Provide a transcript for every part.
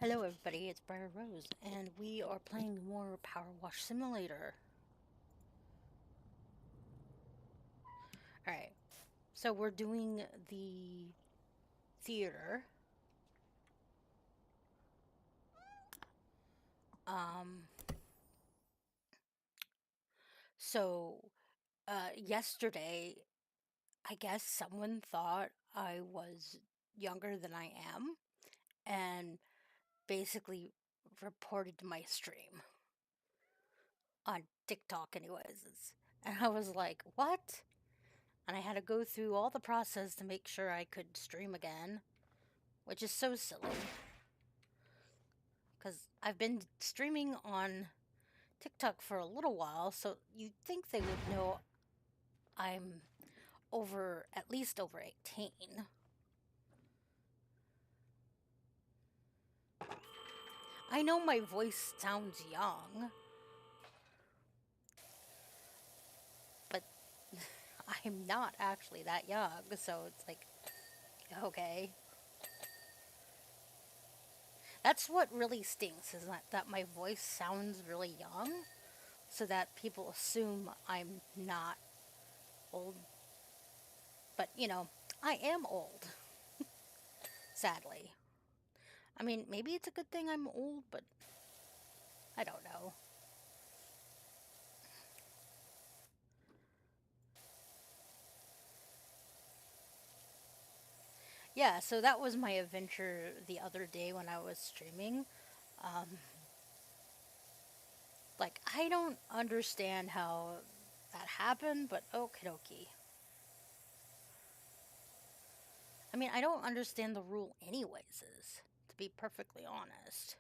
Hello everybody, it's Briar Rose, and we are playing more Power Wash Simulator. Alright, so we're doing the theater. Um, so, yesterday, I guess someone thought I was younger than I am, and basically reported my stream on TikTok anyways. And I was like, what? And I had to go through all the process to make sure I could stream again, which is so silly. Because I've been streaming on TikTok for a little while, so you'd think they would know I'm at least over 18. I know my voice sounds young, but I'm not actually that young, so it's like, okay. That's what really stinks, is that my voice sounds really young, so that people assume I'm not old. But, I am old, sadly. I mean, maybe it's a good thing I'm old, but I don't know. Yeah, so that was my adventure the other day when I was streaming. Um, I don't understand how that happened, but okie dokie. I mean, I don't understand the rule anyways, to be perfectly honest.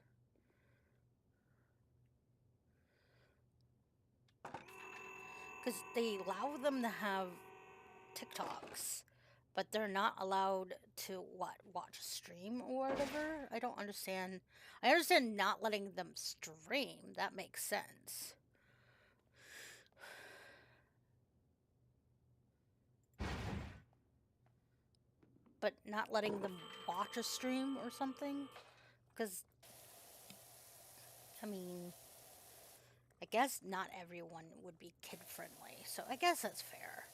Because they allow them to have TikToks, but they're not allowed to, watch a stream or whatever? I don't understand. I understand not letting them stream. That makes sense. But not letting them watch a stream or something? Because, I mean, I guess not everyone would be kid friendly, so I guess that's fair.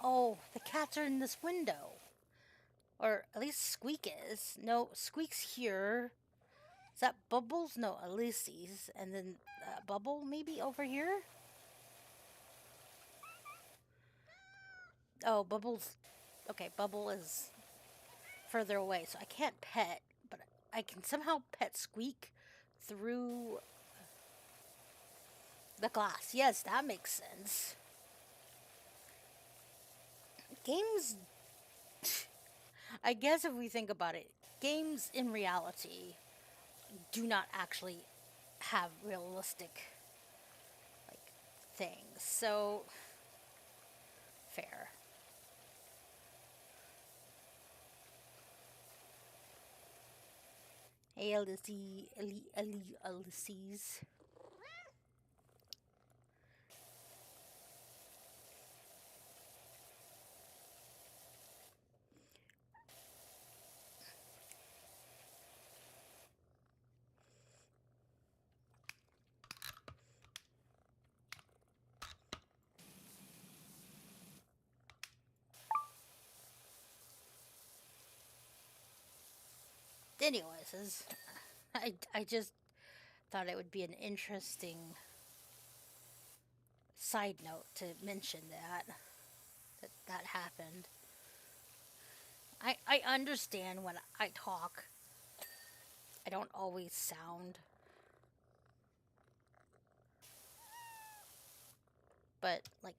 Oh, the cats are in this window. Or at least Squeak is. No, Squeak's here. Is that Bubbles? No, Ulysses. And then Bubble maybe over here? Oh, Bubbles. Okay, Bubble is further away, so I can't pet, but I can somehow pet Squeak through the glass. Yes, that makes sense. Games, I guess if we think about it, games in reality do not actually have realistic, like, things. So, fair. Hey, Ulysses. Anyways, I just thought it would be an interesting side note to mention that happened. I understand when I talk, I don't always sound, but like,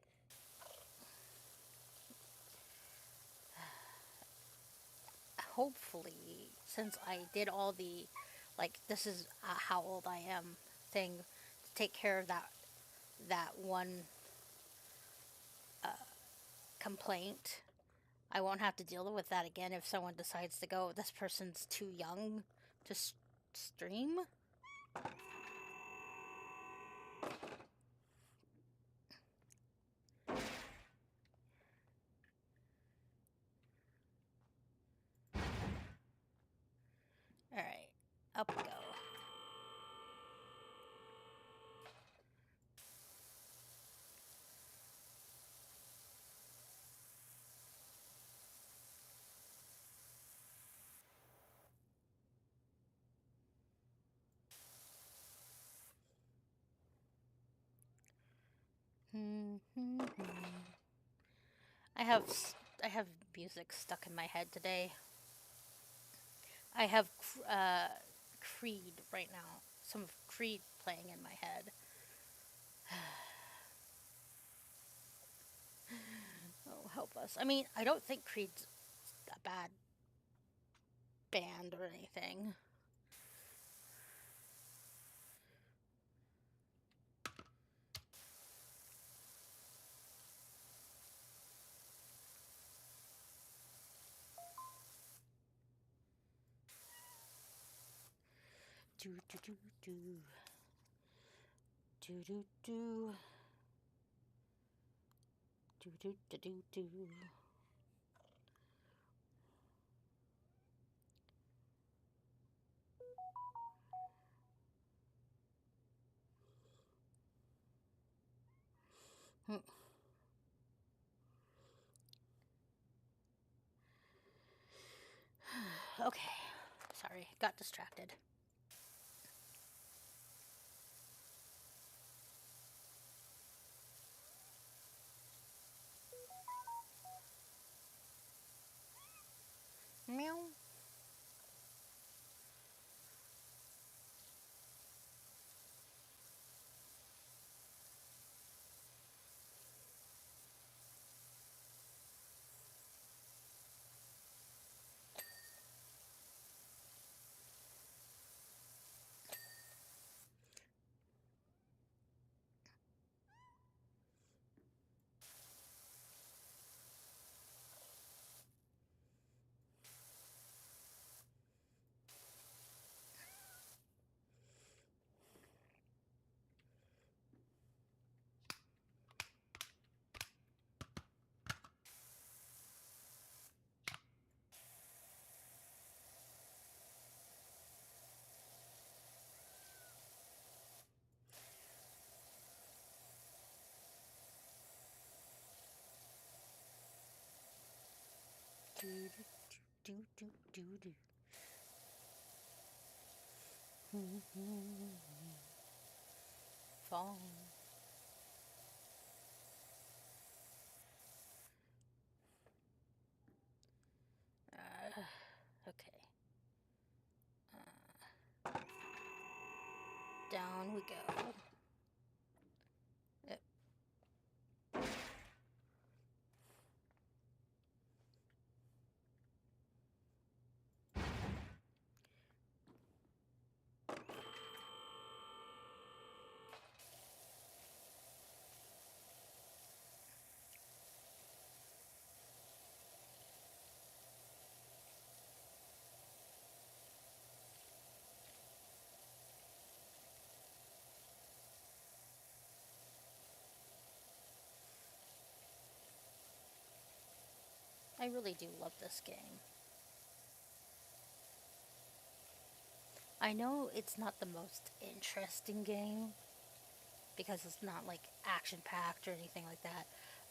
hopefully, since I did all the, like, this is how old I am thing to take care of that one complaint, I won't have to deal with that again if someone decides to go, this person's too young to stream. Alright, up we go. I have I have music stuck in my head today. I have Creed right now. Some of Creed playing in my head. Oh, help us. I mean, I don't think Creed's a bad band or anything. Do do do do. Do do do. Do do do do do. Okay. Sorry, got distracted. Meow. Do do do do do. Fall. Okay. Down we go. I really do love this game. I know it's not the most interesting game because it's not like action packed or anything like that,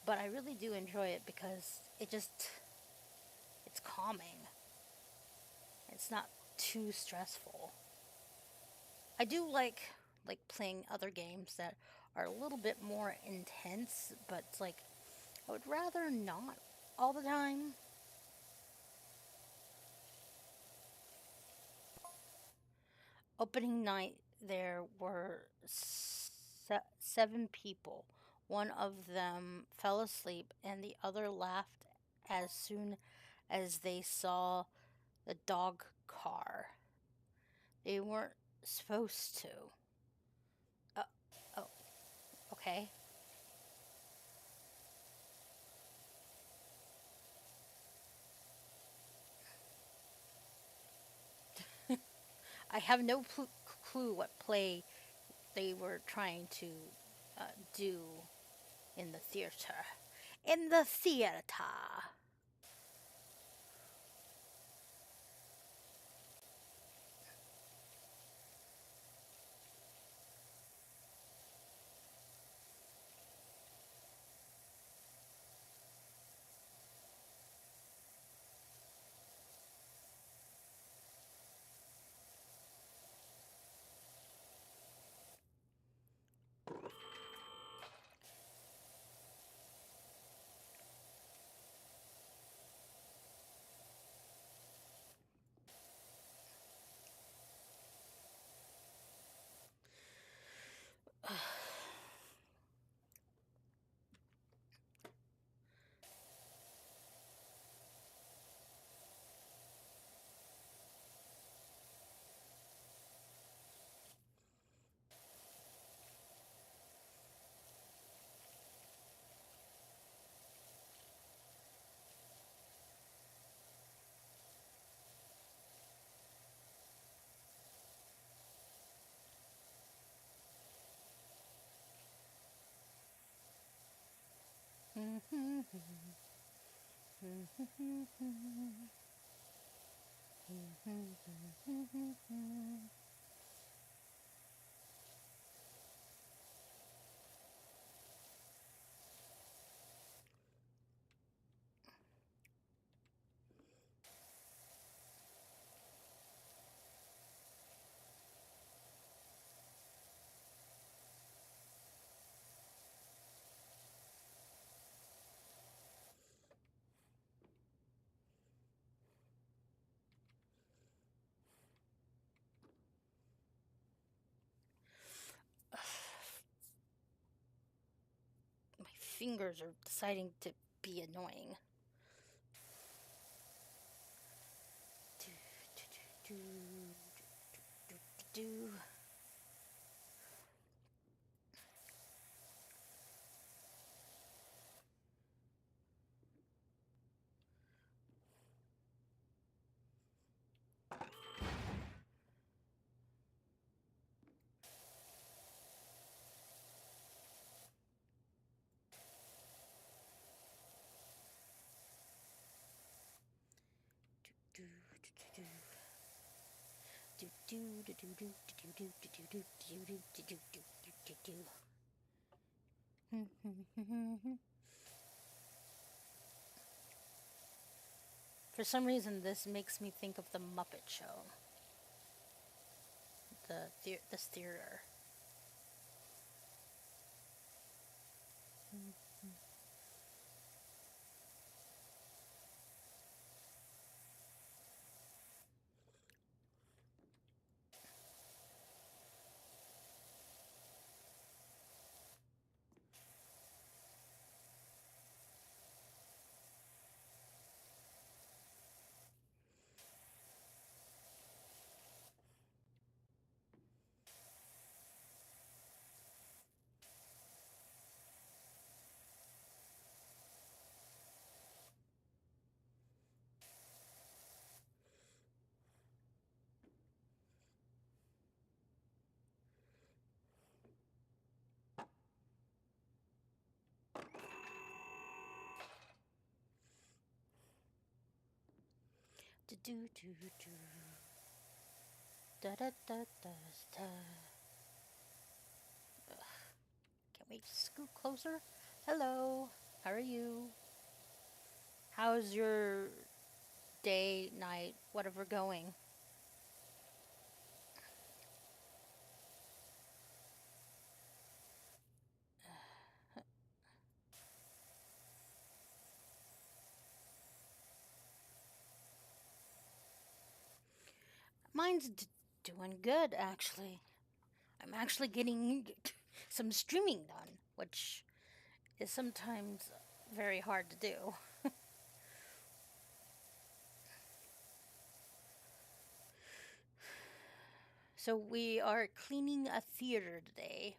but I really do enjoy it because it's calming. It's not too stressful. I do like playing other games that are a little bit more intense, but it's like I would rather not all the time. Opening night, there were 7 people. One of them fell asleep, and the other laughed as soon as they saw the dog car. They weren't supposed to. Uh, oh, okay. I have no clue what play they were trying to do in the theater. In the theater. My fingers are deciding to be annoying. Do, do, do, do, do, do. Do, do, do, do, do, do, do, do, do, do, do, do, do, do, do, do, do, do. For some reason, this makes me think of the Muppet Show. This theater. Do do do do. Da da da da da. Can't wait to scoot closer. Hello. How are you? How's your day, night, whatever going? Mine's doing good, actually. I'm actually getting some streaming done, which is sometimes very hard to do. So we are cleaning a theater today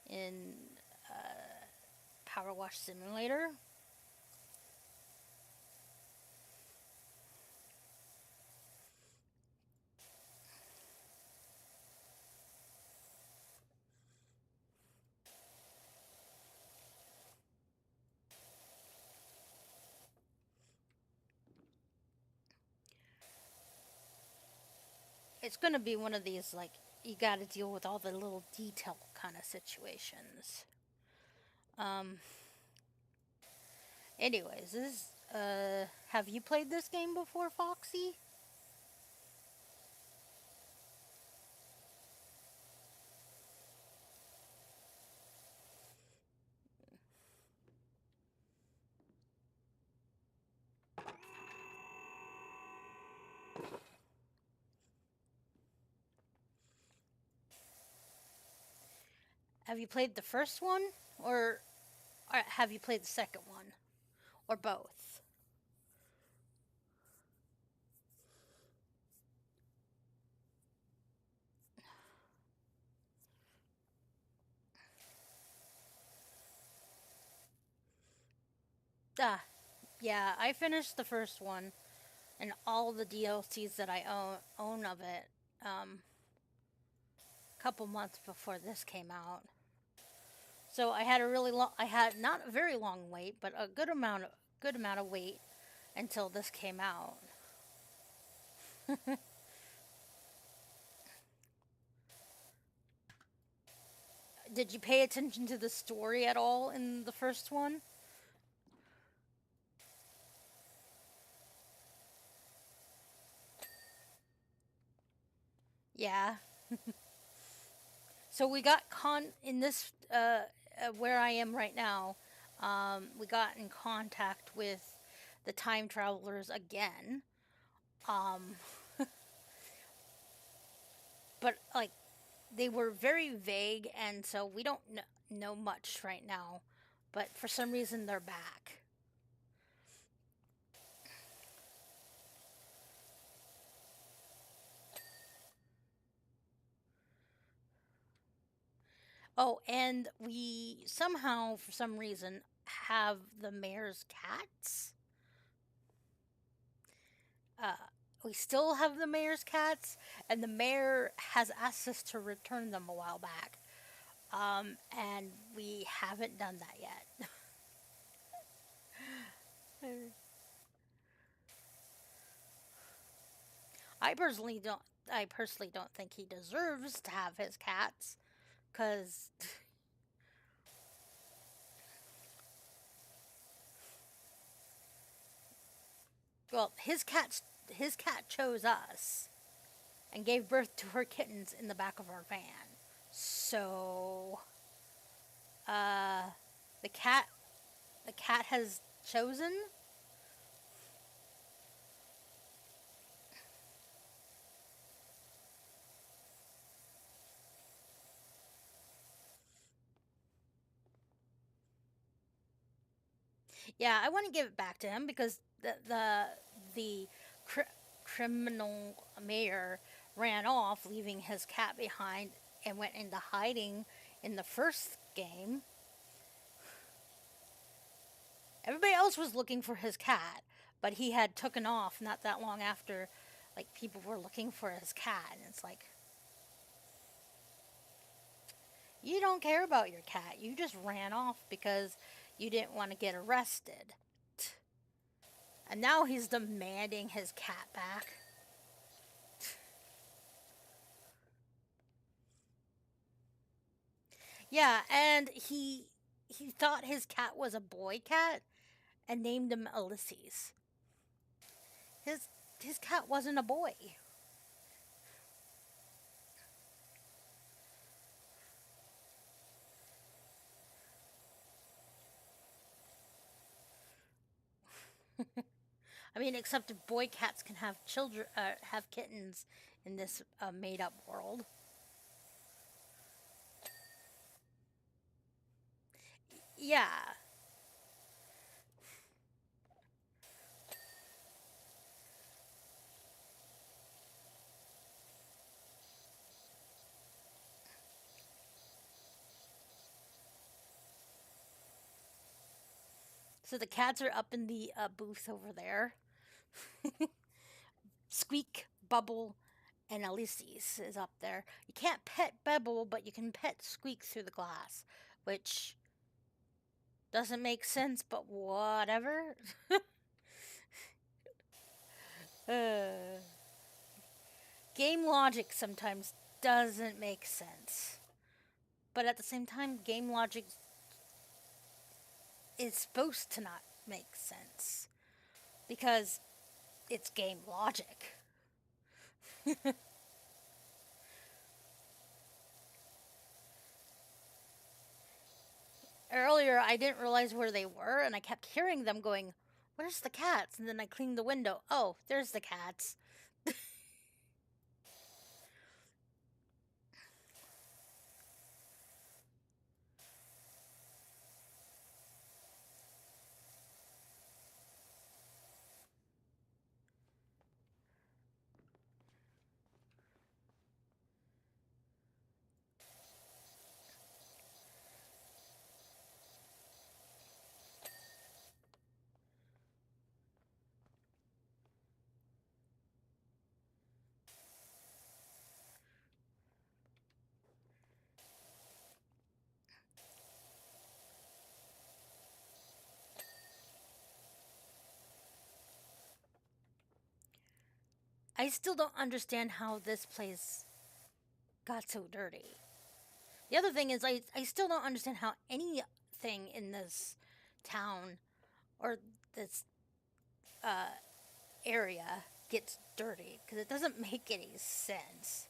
in powerwash simulator. it's gonna be one of these like you got to deal with all the little detail kind of situations. Um. Anyways, this have you played this game before, Foxy? Have you played the first one, or have you played the second one, or both? Ah, yeah, I finished the first one and all the DLCs that I own of it. A couple months before this came out. So I had a really long, I had not a very long wait, but a good amount of wait until this came out. Did you pay attention to the story at all in the first one? Yeah. So we got in this where I am right now. We got in contact with the time travelers again. Um, but like they were very vague, and so we don't know much right now. But for some reason, they're back. Oh, and we somehow, for some reason, have the mayor's cats. Uh, we still have the mayor's cats, and the mayor has asked us to return them a while back. And we haven't done that yet. I personally don't. I personally don't think he deserves to have his cats, because well, his cat chose us and gave birth to her kittens in the back of our van. So, uh, the cat the cat has chosen. Yeah, I want to give it back to him because the cr- criminal mayor ran off, leaving his cat behind, and went into hiding in the first game. Everybody else was looking for his cat, but he had taken off not that long after, like people were looking for his cat, and it's like you don't care about your cat. You just ran off because you didn't want to get arrested. And now he's demanding his cat back. Yeah, and he thought his cat was a boy cat and named him Ulysses. His his cat wasn't a boy. I mean, except boy cats can have children, have kittens in this made up world. Yeah. So the cats are up in the booth over there. Squeak, Bubble, and Ulysses is up there. You can't pet Bubble, but you can pet Squeak through the glass, which doesn't make sense, but whatever. uh, Game logic sometimes doesn't make sense. But at the same time, game logic is supposed to not make sense because it's game logic. Earlier, I didn't realize where they were, and I kept hearing them going, "Where's the cats?" And then I cleaned the window. Oh, there's the cats. I still don't understand how this place got so dirty. The other thing is, I still don't understand how anything in this town or this uh, area gets dirty because it doesn't make any sense.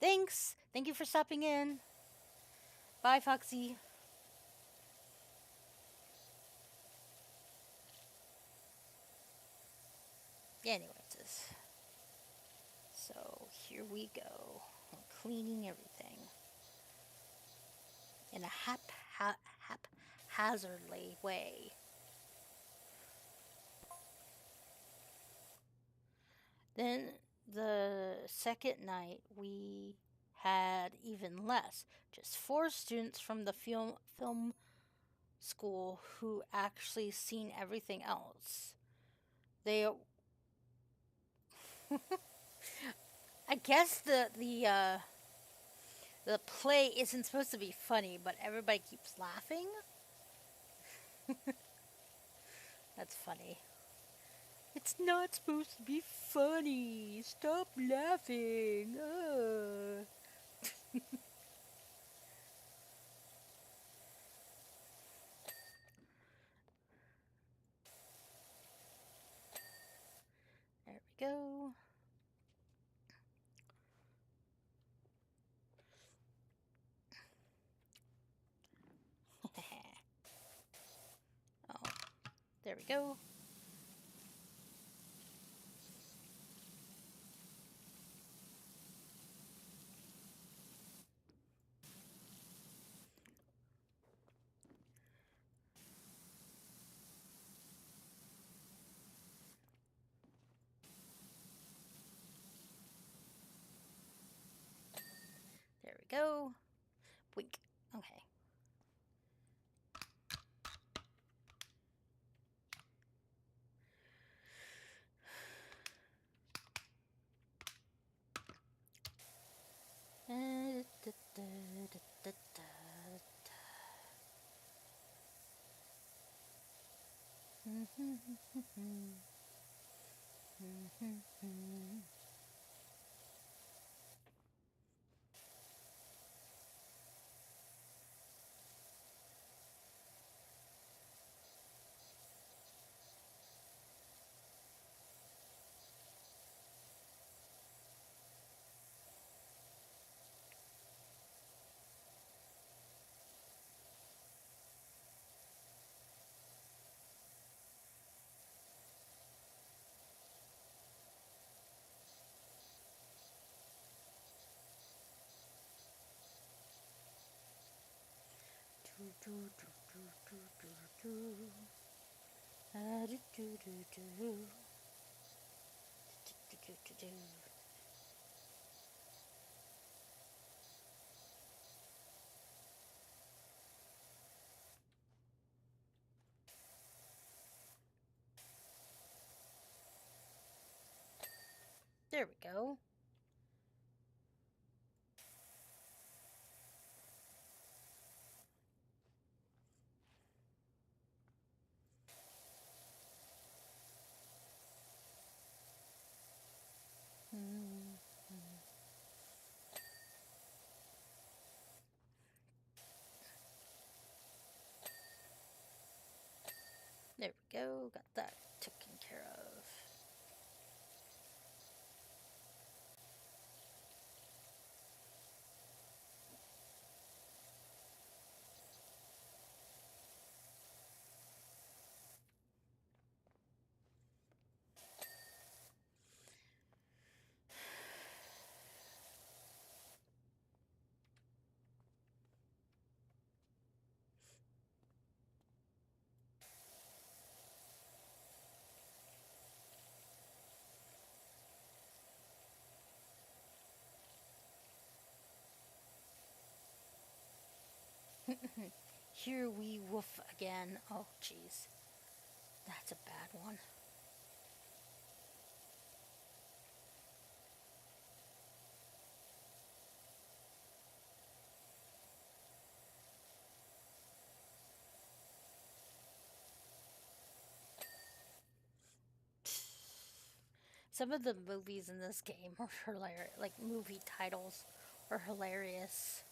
Thanks. Thank you for stopping in. Bye, Foxy. Anyways, so here we go. We're cleaning everything in a haphazardly way. Then the second night we had even less. Just four students from the film school who actually seen everything else. They I guess the play isn't supposed to be funny, but everybody keeps laughing. That's funny. It's not supposed to be funny. Stop laughing. There we go. Oh, there we go. There we go. Wink. Okay. There we go. There we go. Got that taken care of. Here we woof again. Oh, jeez. That's a bad one. Some of the movies in this game are hilarious. Like, movie titles are hilarious.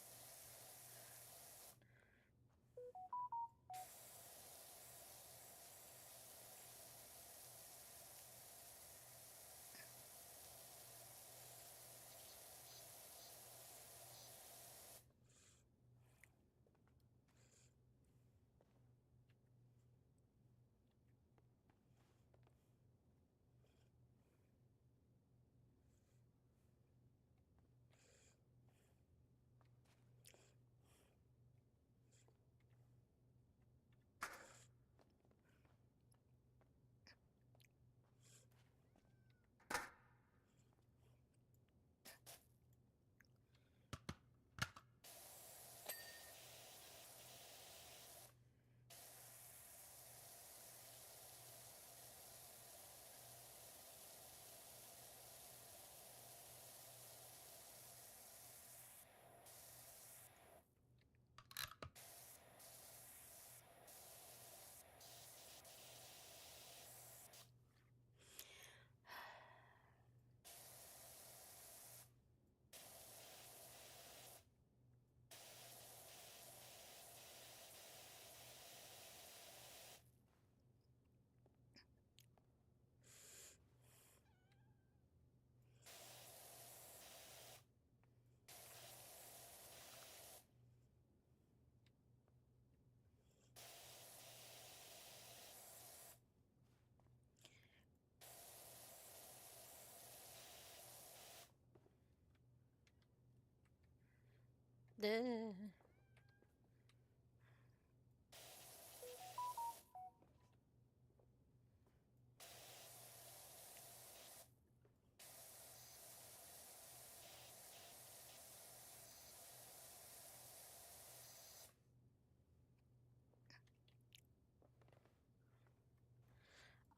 The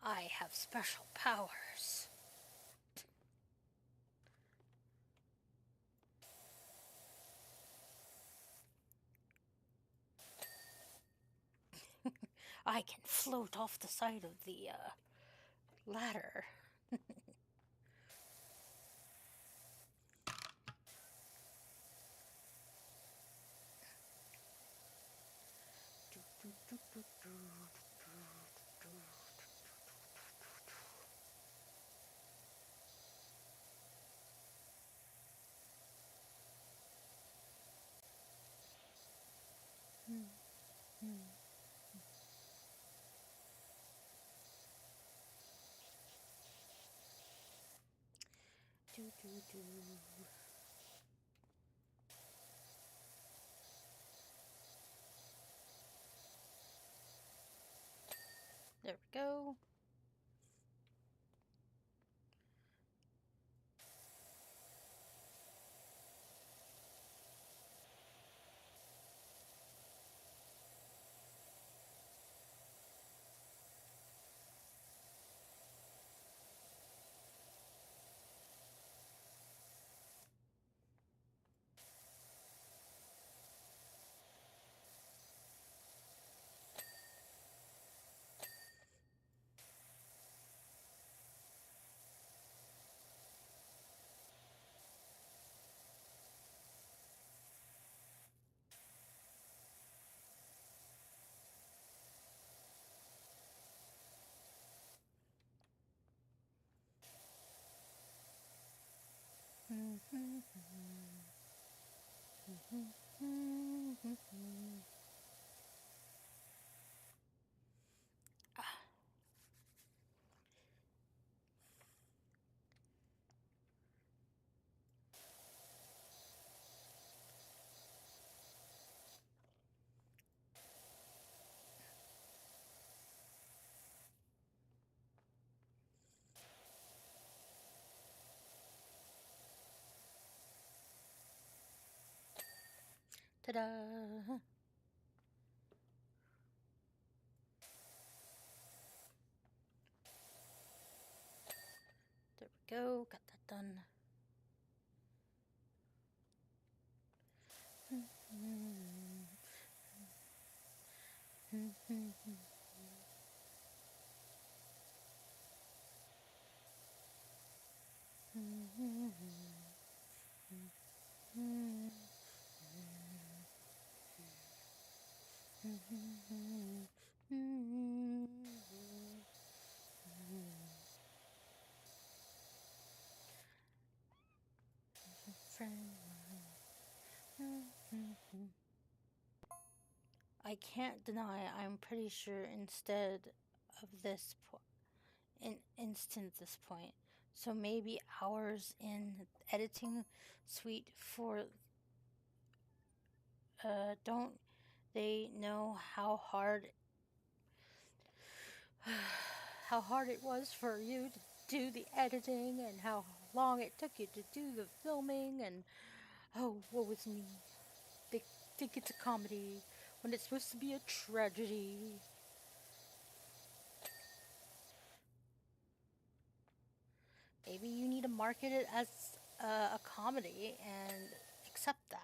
I have special powers. I can float off the side of the ladder. There we go. Ta-da! There we go. Got that done. I can't deny I'm pretty sure instead of this instant this point. So maybe hours in editing suite for don't they know how hard how hard it was for you to do the editing and how long it took you to do the filming and oh, woe is me. They think it's a comedy when it's supposed to be a tragedy. Maybe you need to market it as a comedy and accept that.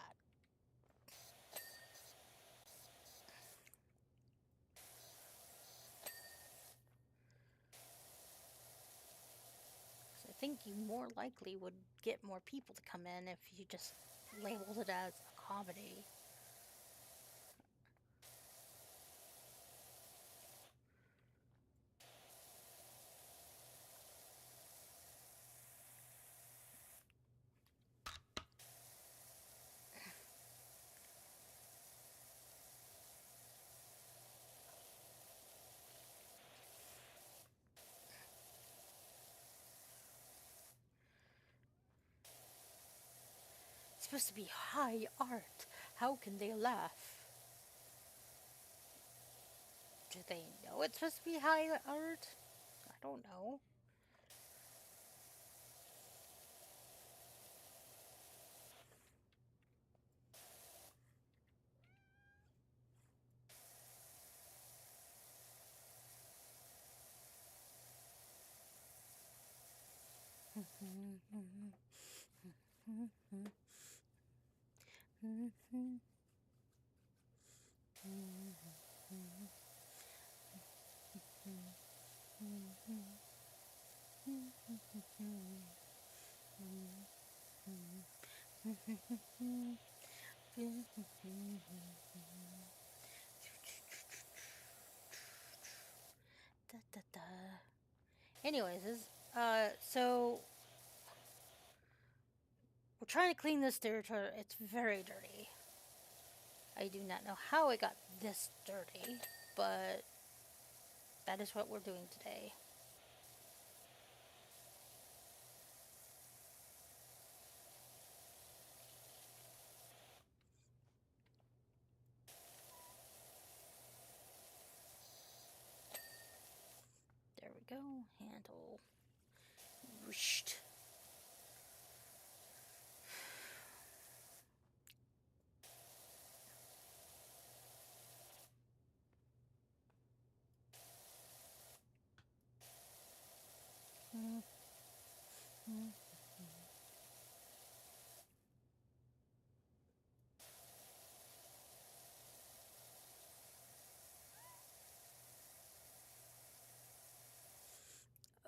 I think you more likely would get more people to come in if you just labeled it as a comedy. It's supposed to be high art. How can they laugh? Do they know it's supposed to be high art? I don't know. Da, da, da. Anyways, so we're trying to clean this territory. It's very dirty. I do not know how it got this dirty, but that is what we're doing today. There we go. Handle. Whooshed.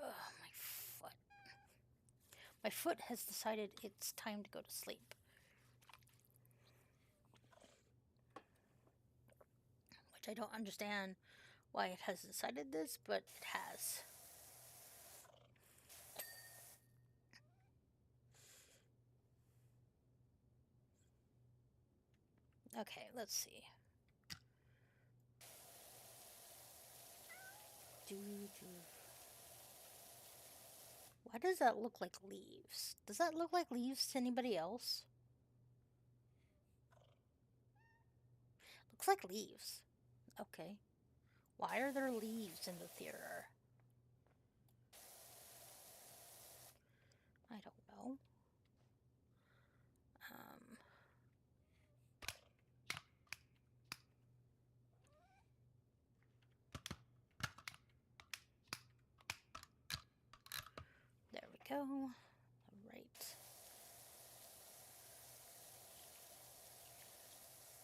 Ugh, my foot. My foot has decided it's time to go to sleep. Which I don't understand why it has decided this, but it has. Okay, let's see. Do, do. Why does that look like leaves? Does that look like leaves to anybody else? Looks like leaves. Okay. Why are there leaves in the theater? I don't know. Um, there we go. All right.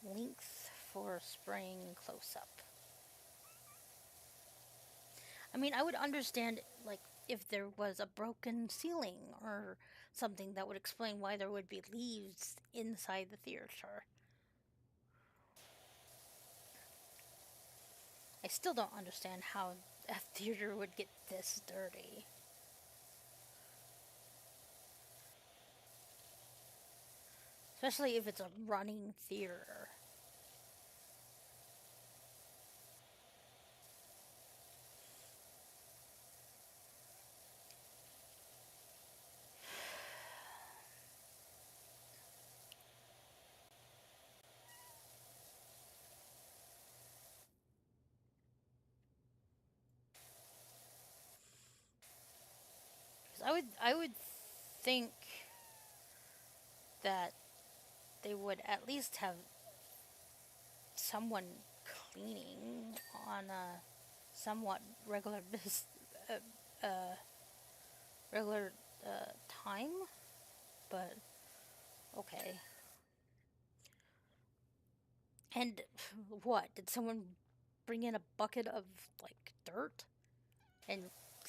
Length for spraying close up. I mean, I would understand, like, if there was a broken ceiling or something that would explain why there would be leaves inside the theater. I still don't understand how a theater would get this dirty. Especially if it's a running theater. I would think that they would at least have someone cleaning on a somewhat uh, regular time, but okay. And what? Did someone bring in a bucket of like dirt and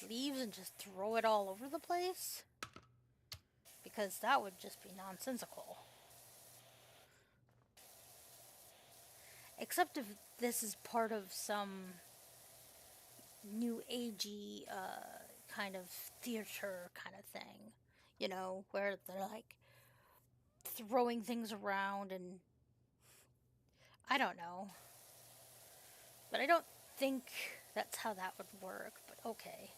leaves and just throw it all over the place? Because that would just be nonsensical. Except if this is part of some new agey kind of theater kind of thing, where they're like throwing things around and I don't know. But I don't think that's how that would work, but okay.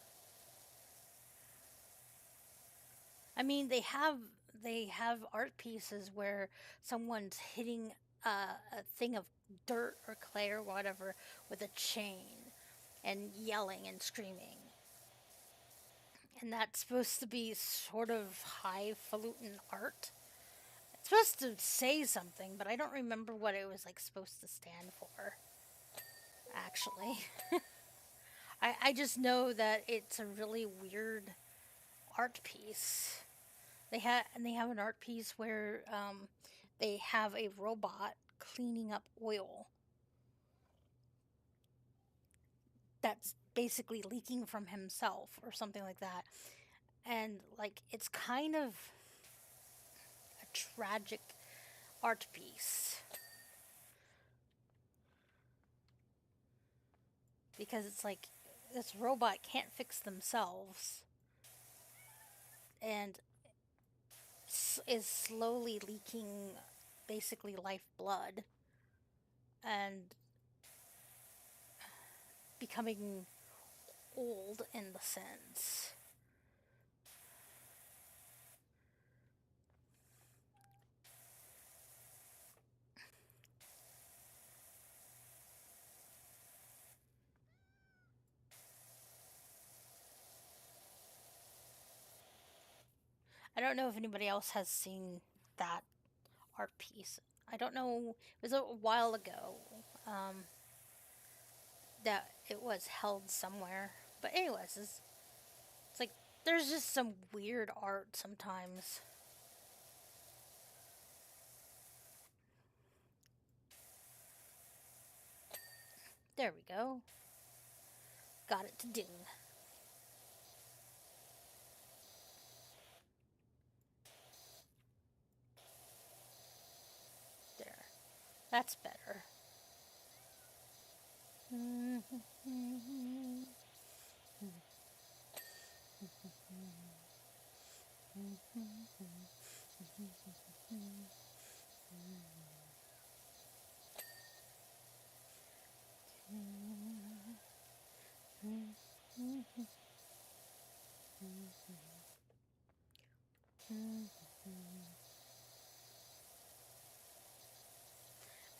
I mean, they have art pieces where someone's hitting a thing of dirt or clay or whatever with a chain and yelling and screaming. And that's supposed to be sort of highfalutin art. It's supposed to say something, but I don't remember what it was like supposed to stand for. Actually, I just know that it's a really weird art piece. They have an art piece where they have a robot cleaning up oil that's basically leaking from himself or something like that. And like it's kind of a tragic art piece because it's like this robot can't fix themselves and is slowly leaking basically lifeblood and becoming old in the sense. I don't know if anybody else has seen that art piece. I don't know. It was a while ago that it was held somewhere. But anyways, it's like there's just some weird art sometimes. There we go. Got it to ding. There. That's better.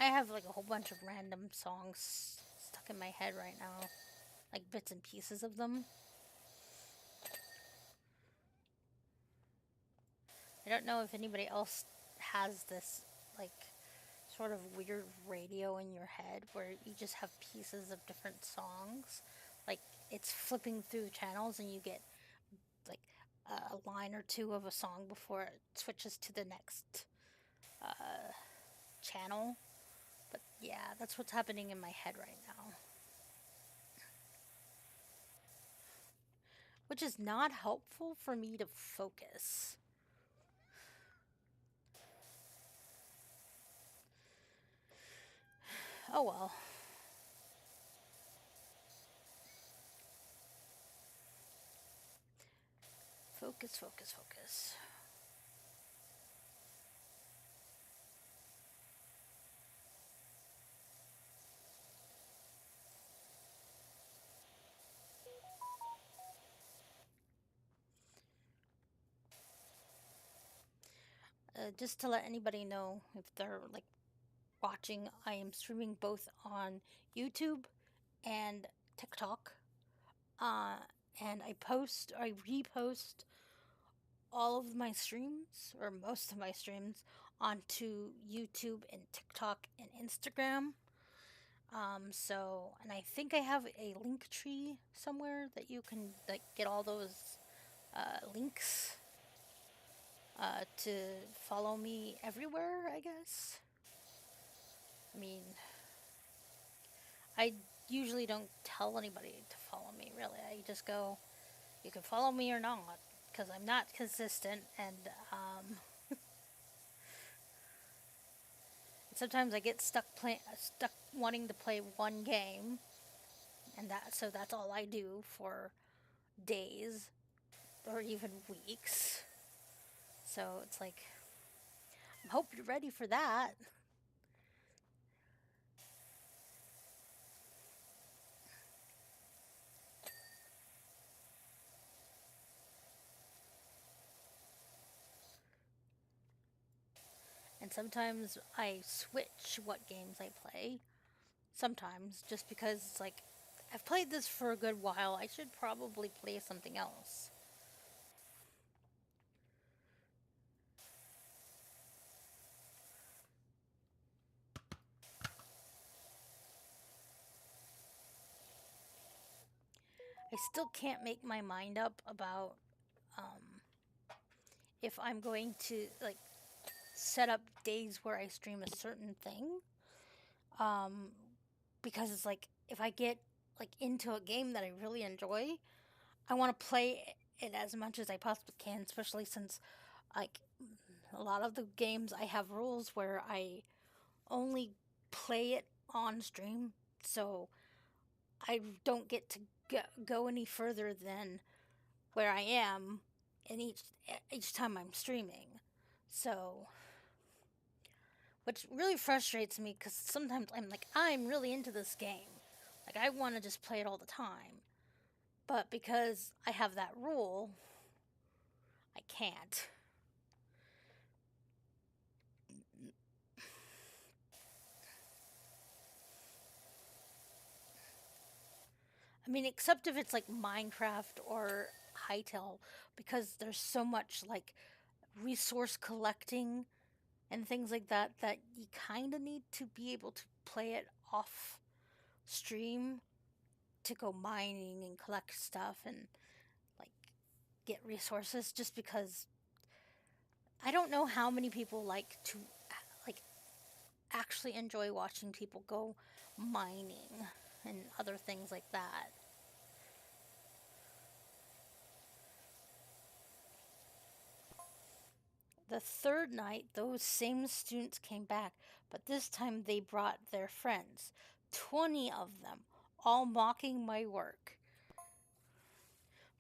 I have like a whole bunch of random songs stuck in my head right now, like bits and pieces of them. I don't know if anybody else has this like sort of weird radio in your head where you just have pieces of different songs. Like it's flipping through channels and you get like a line or two of a song before it switches to the next channel. But yeah, that's what's happening in my head right now, which is not helpful for me to focus. Oh well. Focus, focus, focus. Just to let anybody know if they're like watching, I am streaming both on YouTube and TikTok. Uh, and I repost all of my streams, or most of my streams, onto YouTube and TikTok and Instagram. And I think I have a link tree somewhere that you can like get all those links to follow me everywhere, I guess. I mean, I usually don't tell anybody to follow me, really. I just go, you can follow me or not, because I'm not consistent, and sometimes I get stuck wanting to play one game, and that's all I do for days or even weeks. So it's like, I hope you're ready for that. And sometimes I switch what games I play. Sometimes, just because it's like, I've played this for a good while, I should probably play something else. I still can't make my mind up about um, if I'm going to like set up days where I stream a certain thing. Um, because it's like if I get like into a game that I really enjoy, I want to play it as much as I possibly can, especially since like a lot of the games I have rules where I only play it on stream, so I don't get to go any further than where I am in each time I'm streaming. So, which really frustrates me because sometimes I'm like, I'm really into this game. Like, I want to just play it all the time. But because I have that rule, I can't. I mean, except if it's like Minecraft or Hytale, because there's so much like resource collecting and things like that that you kind of need to be able to play it off stream to go mining and collect stuff and like get resources, just because I don't know how many people like to like actually enjoy watching people go mining and other things like that. The third night, those same students came back, but this time they brought their friends. 20 of them, all mocking my work.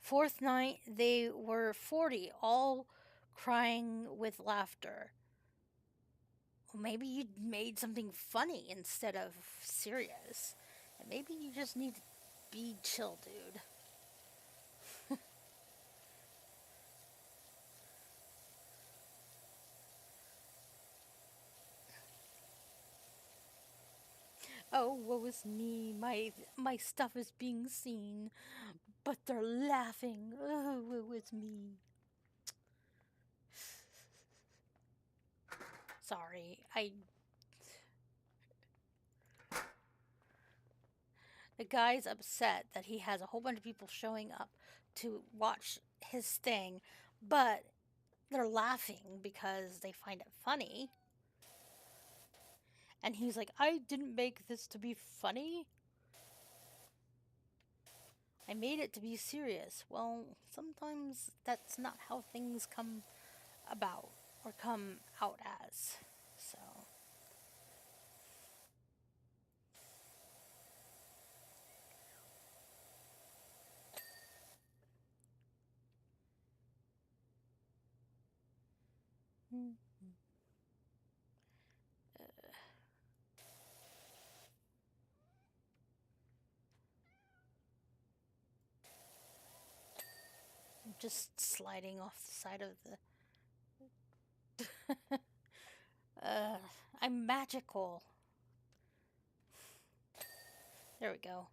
Fourth night, they were 40, all crying with laughter. Well, maybe you made something funny instead of serious. And maybe you just need to be chill, dude. Oh, woe is me. My stuff is being seen, but they're laughing. Oh, woe is me. Sorry. The guy's upset that he has a whole bunch of people showing up to watch his thing, but they're laughing because they find it funny. And he's like, I didn't make this to be funny. I made it to be serious. Well, sometimes that's not how things come about or come out as. So, I'm just sliding off the side of the. I'm magical. There we go.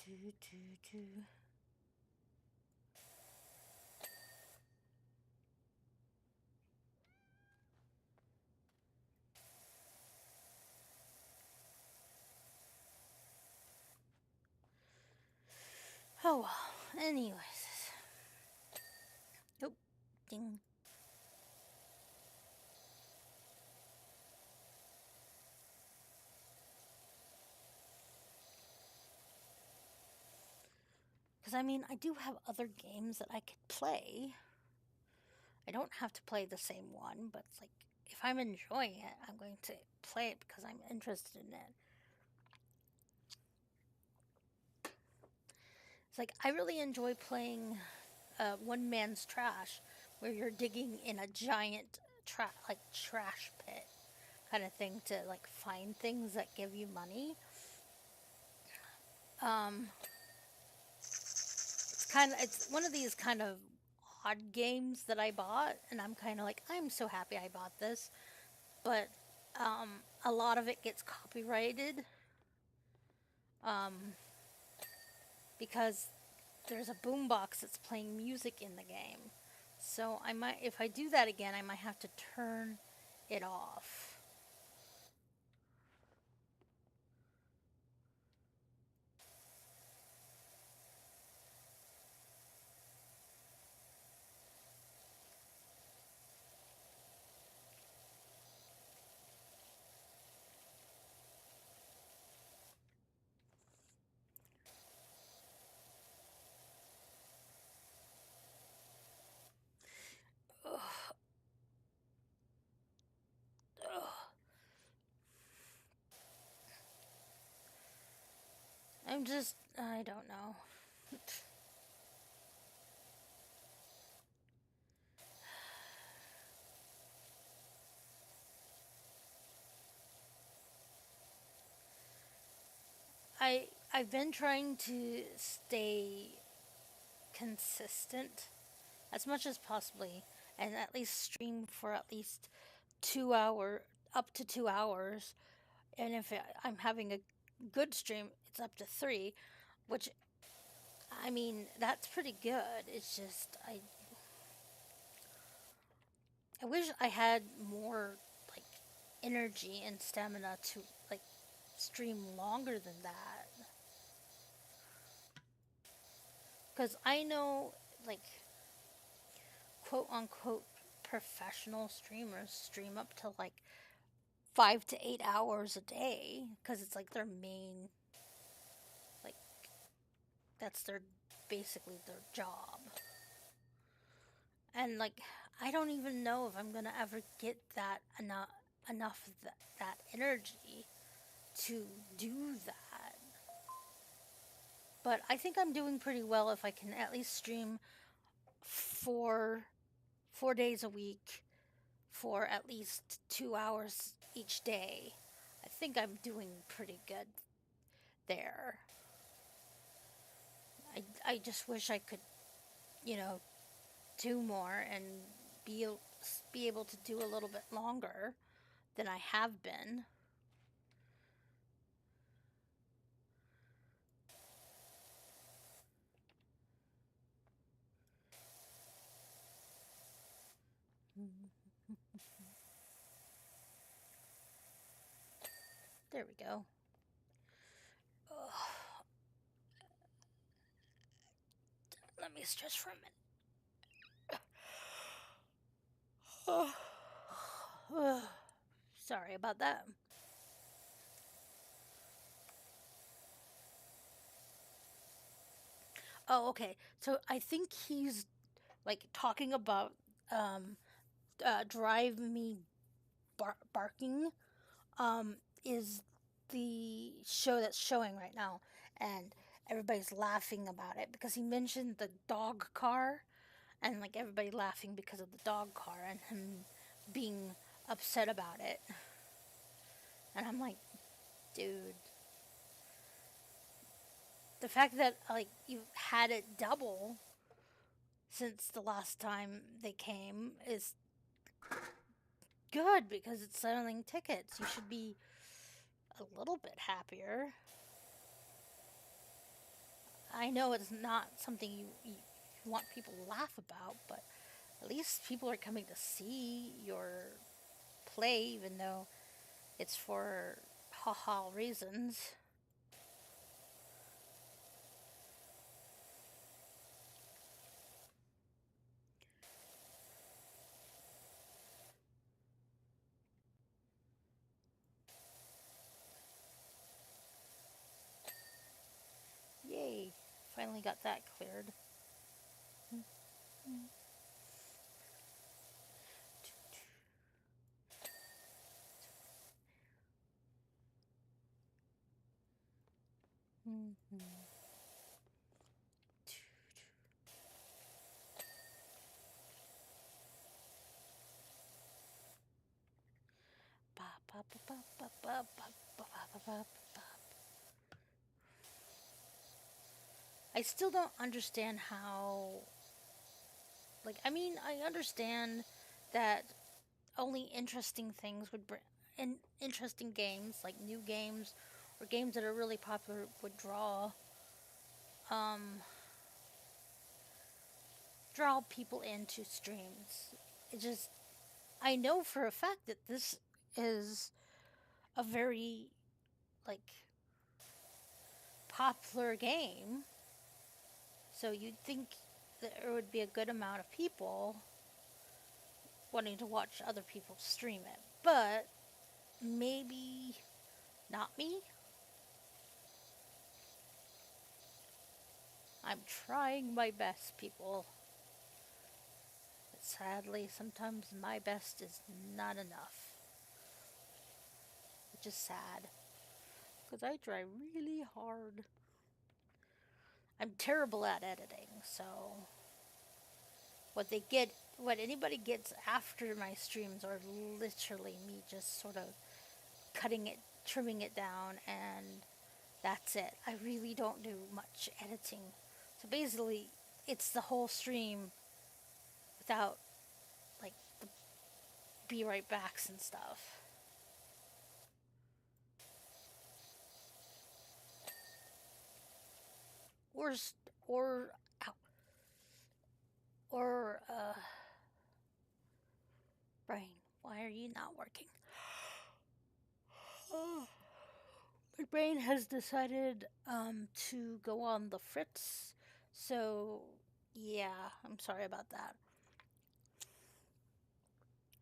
Do, do, do. Oh well. Anyways. Oh, ding. Because I mean, I do have other games that I could play. I don't have to play the same one, but it's like if I'm enjoying it, I'm going to play it because I'm interested in it. It's like I really enjoy playing One Man's Trash, where you're digging in a giant trash pit kind of thing to like find things that give you money. Um, it's one of these kind of odd games that I bought, and I'm kind of like I'm so happy I bought this, but a lot of it gets copyrighted um, because there's a boombox that's playing music in the game. So I might, if I do that again, I might have to turn it off. Ugh, ugh. I don't know. I've been trying to stay consistent as much as possibly and at least stream for at least 2 hour up to 2 hours, and if I'm having a good stream it's up to three, which I mean that's pretty good. It's just I wish I had more like energy and stamina to like stream longer than that, because I know like quote unquote professional streamers stream up to like 5 to 8 hours a day because it's like their main, like that's their basically their job. And like I don't even know if I'm gonna ever get that enough of that energy to do that. But I think I'm doing pretty well if I can at least stream four 4 days a week for at least 2 hours each day. I think I'm doing pretty good there. I just wish I could, you know, do more and be be able to do a little bit longer than I have been. There we go. Ugh, let me stretch for a minute. Sorry about that. Oh, okay. So I think he's like talking about um, Drive Me Barking is the show that's showing right now, and everybody's laughing about it because he mentioned the dog car, and like everybody laughing because of the dog car and him being upset about it. And I'm like, dude, the fact that like you've had it double since the last time they came is good because it's selling tickets. You should be a little bit happier. I know it's not something you want people to laugh about, but at least people are coming to see your play, even though it's for haha reasons. Yay! Finally got that cleared. I still don't understand how. Like, I mean, I understand that only interesting things would bring. And interesting games, like new games or games that are really popular, would um, draw people into streams. It just, I know for a fact that this is a very, like, popular game. So you'd think that there would be a good amount of people wanting to watch other people stream it. But maybe not me. I'm trying my best, people. But sadly, sometimes my best is not enough. Which is sad. Because I try really hard. I'm terrible at editing, so what anybody gets after my streams are literally me just sort of cutting it, trimming it down, and that's it. I really don't do much editing. So basically, it's the whole stream without like the be right backs and stuff. Or or or brain, why are you not working? My brain has decided to go on the fritz. So yeah, I'm sorry about that.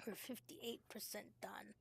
We're 58% done.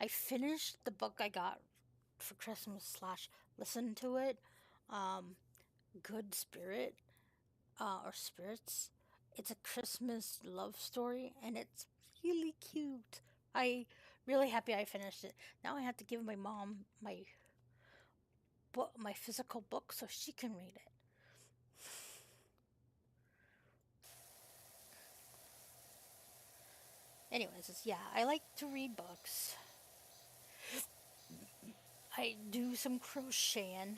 I finished the book I got for Christmas slash listened to it. Um, Good Spirit or Spirits. It's a Christmas love story and it's really cute. I really happy I finished it. Now I have to give my mom my physical book so she can read it. Anyways, yeah, I like to read books. I do some crocheting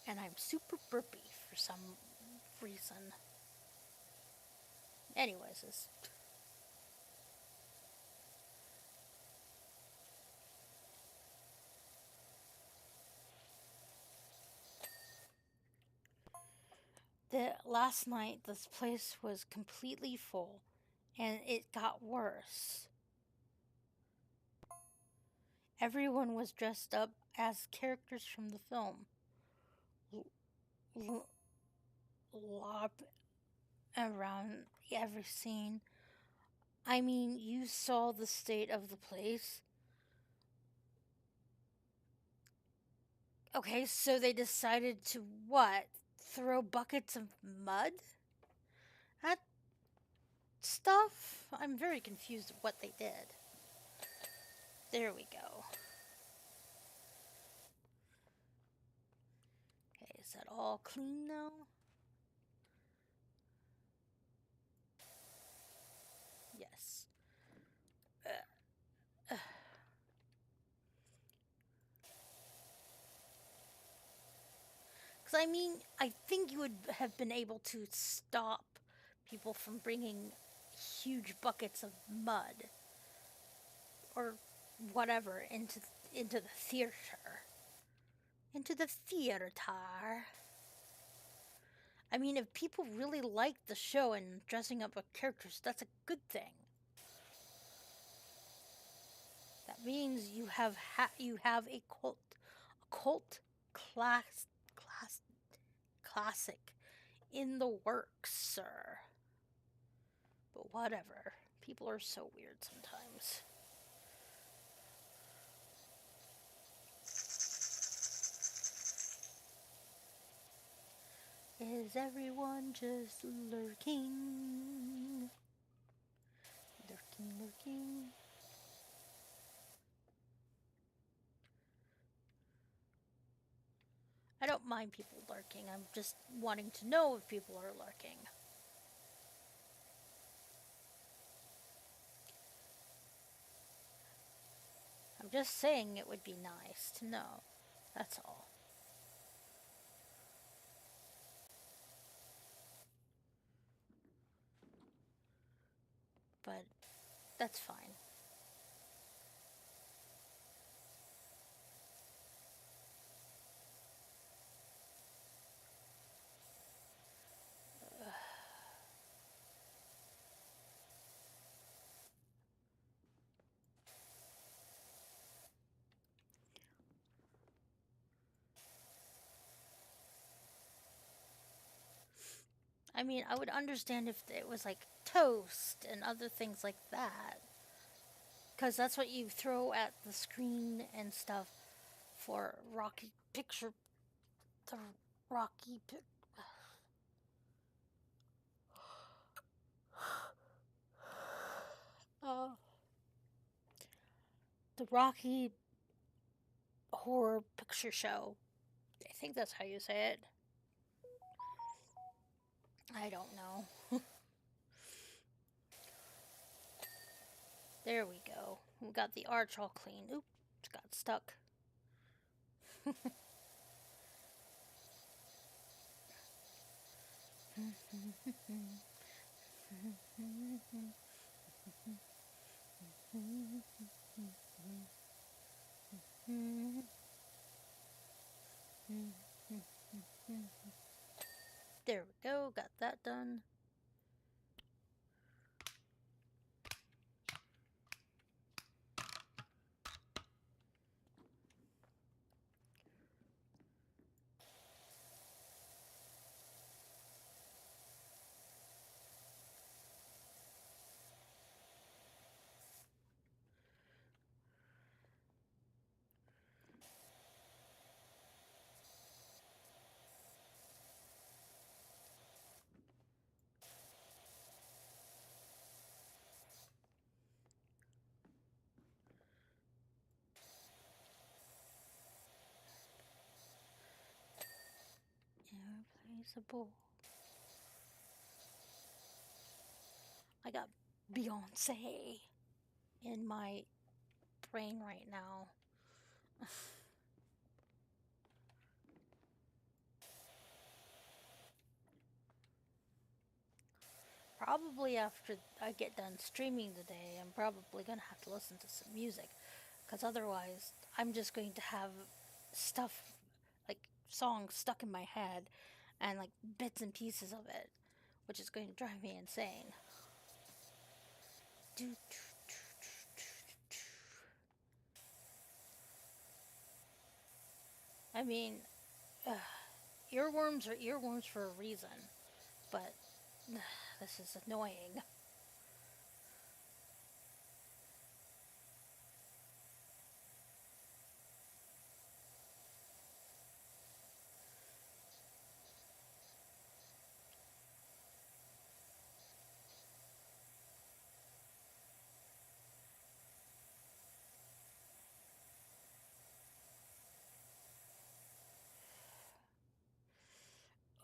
and I'm super burpy for some reason. Anyways, the last night this place was completely full and it got worse. Everyone was dressed up as characters from the film. L- Lob around every scene. I mean, you saw the state of the place. Okay, so they decided to what? Throw buckets of mud at stuff? I'm very confused at what they did. There we go. Okay, is that all clean now? Yes. Because, I mean, I think you would have been able to stop people from bringing huge buckets of mud or whatever into the theater. Into the theater. I mean, if people really like the show and dressing up with characters, that's a good thing. That means you have a cult class classic in the works, sir. But whatever. People are so weird sometimes. Is everyone just lurking? Lurking. I don't mind people lurking. I'm just wanting to know if people are lurking. I'm just saying it would be nice to know. That's all. But that's fine. I mean, I would understand if it was like toast and other things like that. Because that's what you throw at the screen and stuff for Rocky Picture. The Rocky. Uh, the Rocky Horror Picture Show. I think that's how you say it. I don't know. There we go. We got the arch all clean. Oops, got stuck. There we go. Got that done. recognizable. I got Beyonce in my brain right now. Probably after I get done streaming today, I'm probably gonna have to listen to some music, because otherwise, I'm just going to have stuff like songs stuck in my head and like bits and pieces of it, which is going to drive me insane. I mean, earworms are earworms for a reason, but this is annoying.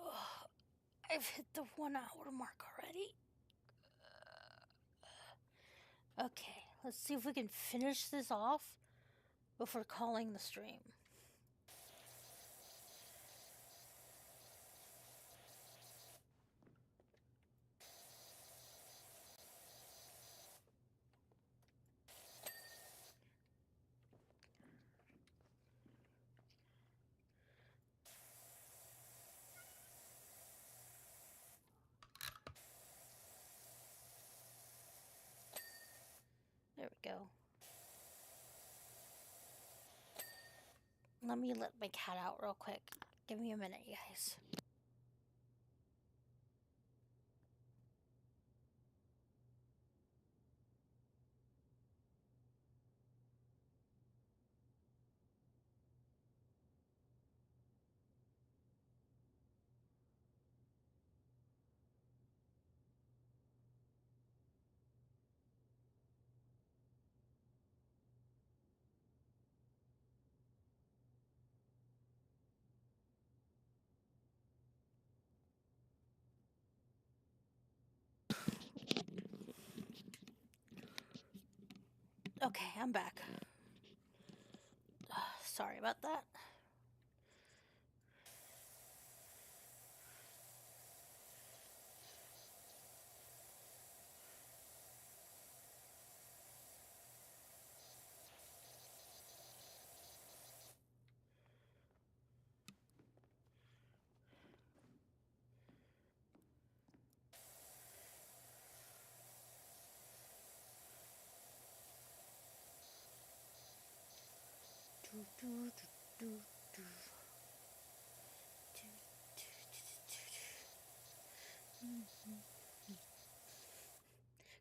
Ugh, I've hit the 1 hour mark already. Okay, let's see if we can finish this off before calling the stream. There we go. Let me let my cat out real quick. Give me a minute, you guys. Okay, I'm back. Sorry about that.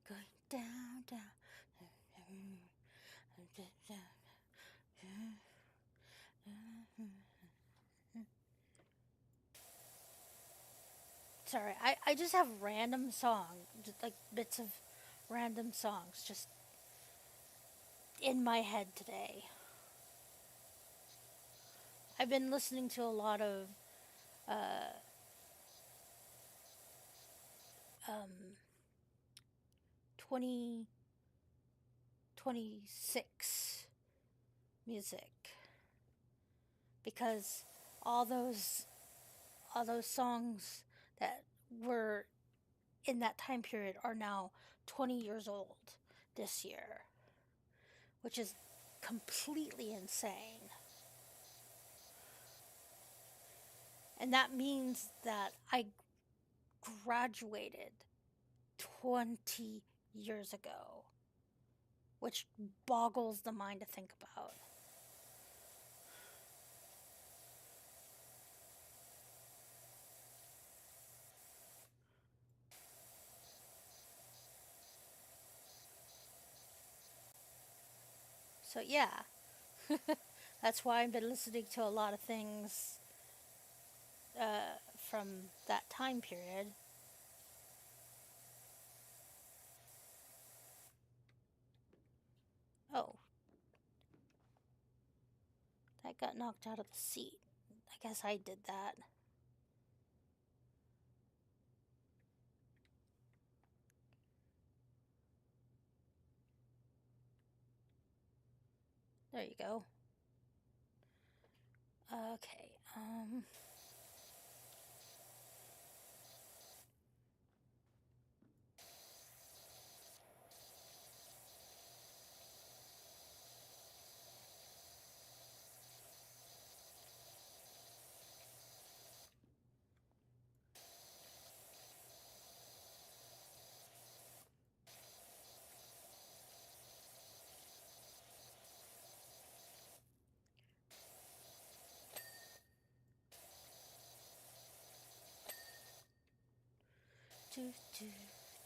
Going down, down. Sorry, I just have random songs, just like bits of random songs just in my head today. I've been listening to a lot of um, 2026 music because all those all those songs that were in that time period are now 20 years old this year, which is completely insane. And that means that I graduated 20 years ago, which boggles the mind to think about. So, yeah, that's why I've been listening to a lot of things from that time period. Oh, that got knocked out of the seat. I guess I did that. There you go. Okay. Do, do,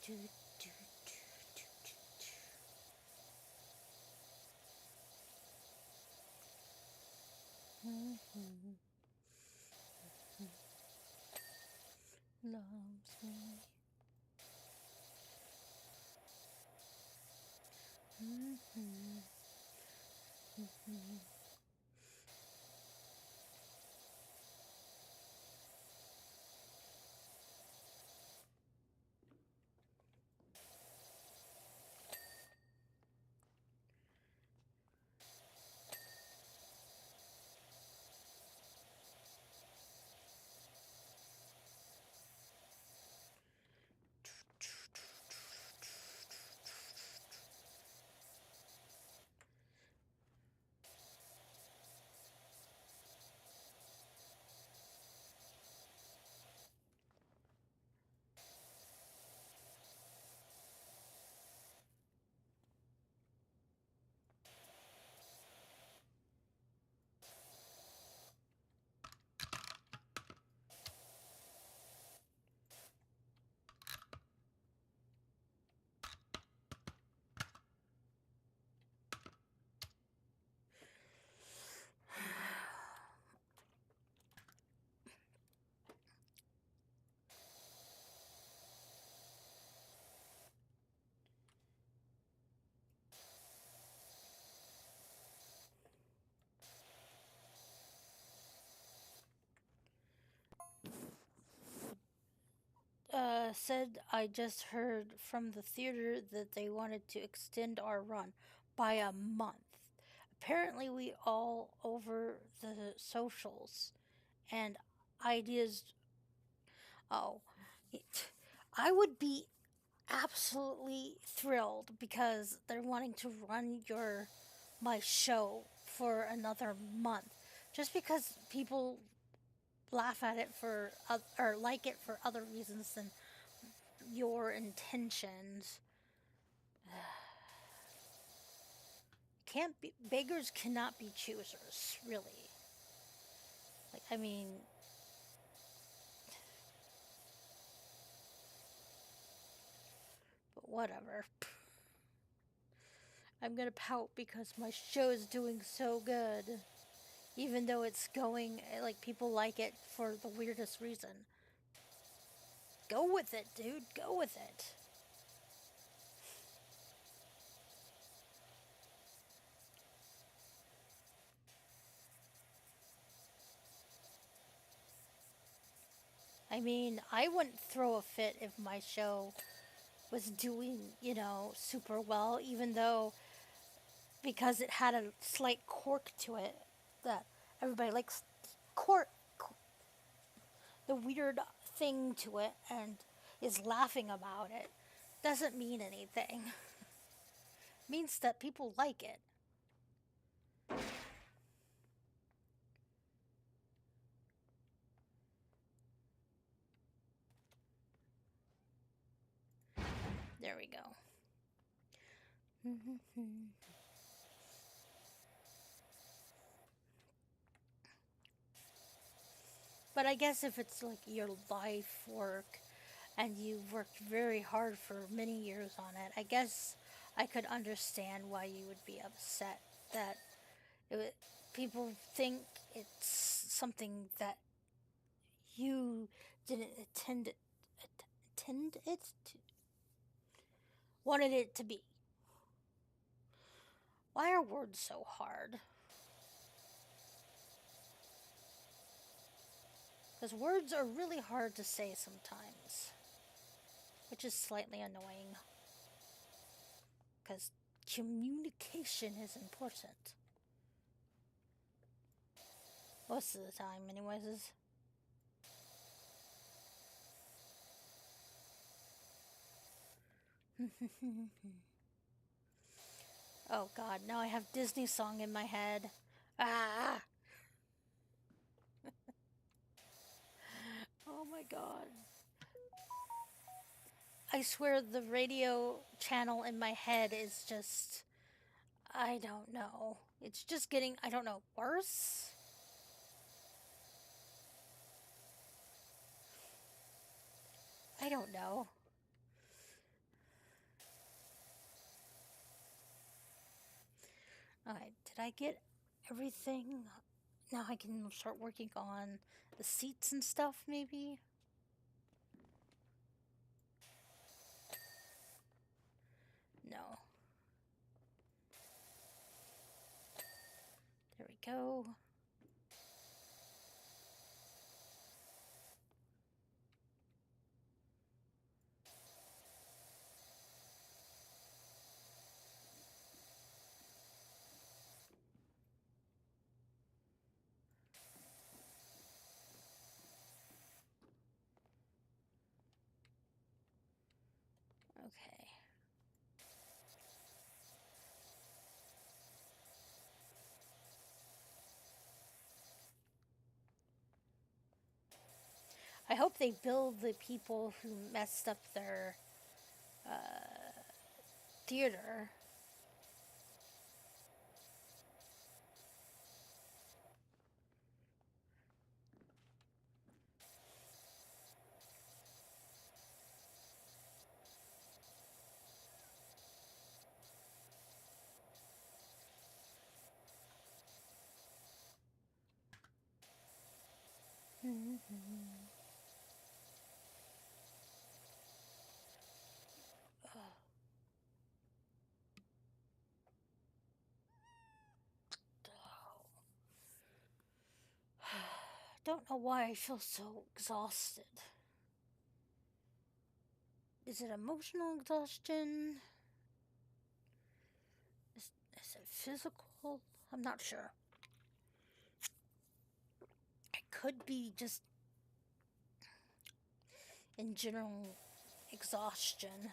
do, do, do, do, do. Loves me. Said I just heard from the theater that they wanted to extend our run by a month. Apparently, we all over the socials and ideas. Oh, it, I would be absolutely thrilled because they're wanting to run my show for another month. Just because people laugh at it or like it for other reasons than your intentions. Can't be beggars cannot be choosers, really. Like I mean, but whatever. I'm gonna pout because my show is doing so good, even though it's going like people like it for the weirdest reason. Go with it, dude. Go with it. I mean, I wouldn't throw a fit if my show was doing, super well, even though because it had a slight quirk to it that everybody likes quirk, the weird thing to it and is laughing about it doesn't mean anything. It means that people like it. There we go. But I guess if it's like your life work and you've worked very hard for many years on it, I guess I could understand why you would be upset that it would, people think it's something that you didn't attend it to, wanted it to be. Why are words so hard? Because words are really hard to say sometimes, which is slightly annoying. Because communication is important. Most of the time, anyways. Oh god, now I have Disney song in my head. Ah! Oh my god. I swear the radio channel in my head is just. I don't know. It's just getting, I don't know, worse? I don't know. Alright, did I get everything? Now I can start working on the seats and stuff, maybe? No. There we go. Okay. I hope they bill the people who messed up their theater. Don't know why I feel so exhausted. Is it emotional exhaustion? Is it physical? I'm not sure. It could be just in general exhaustion.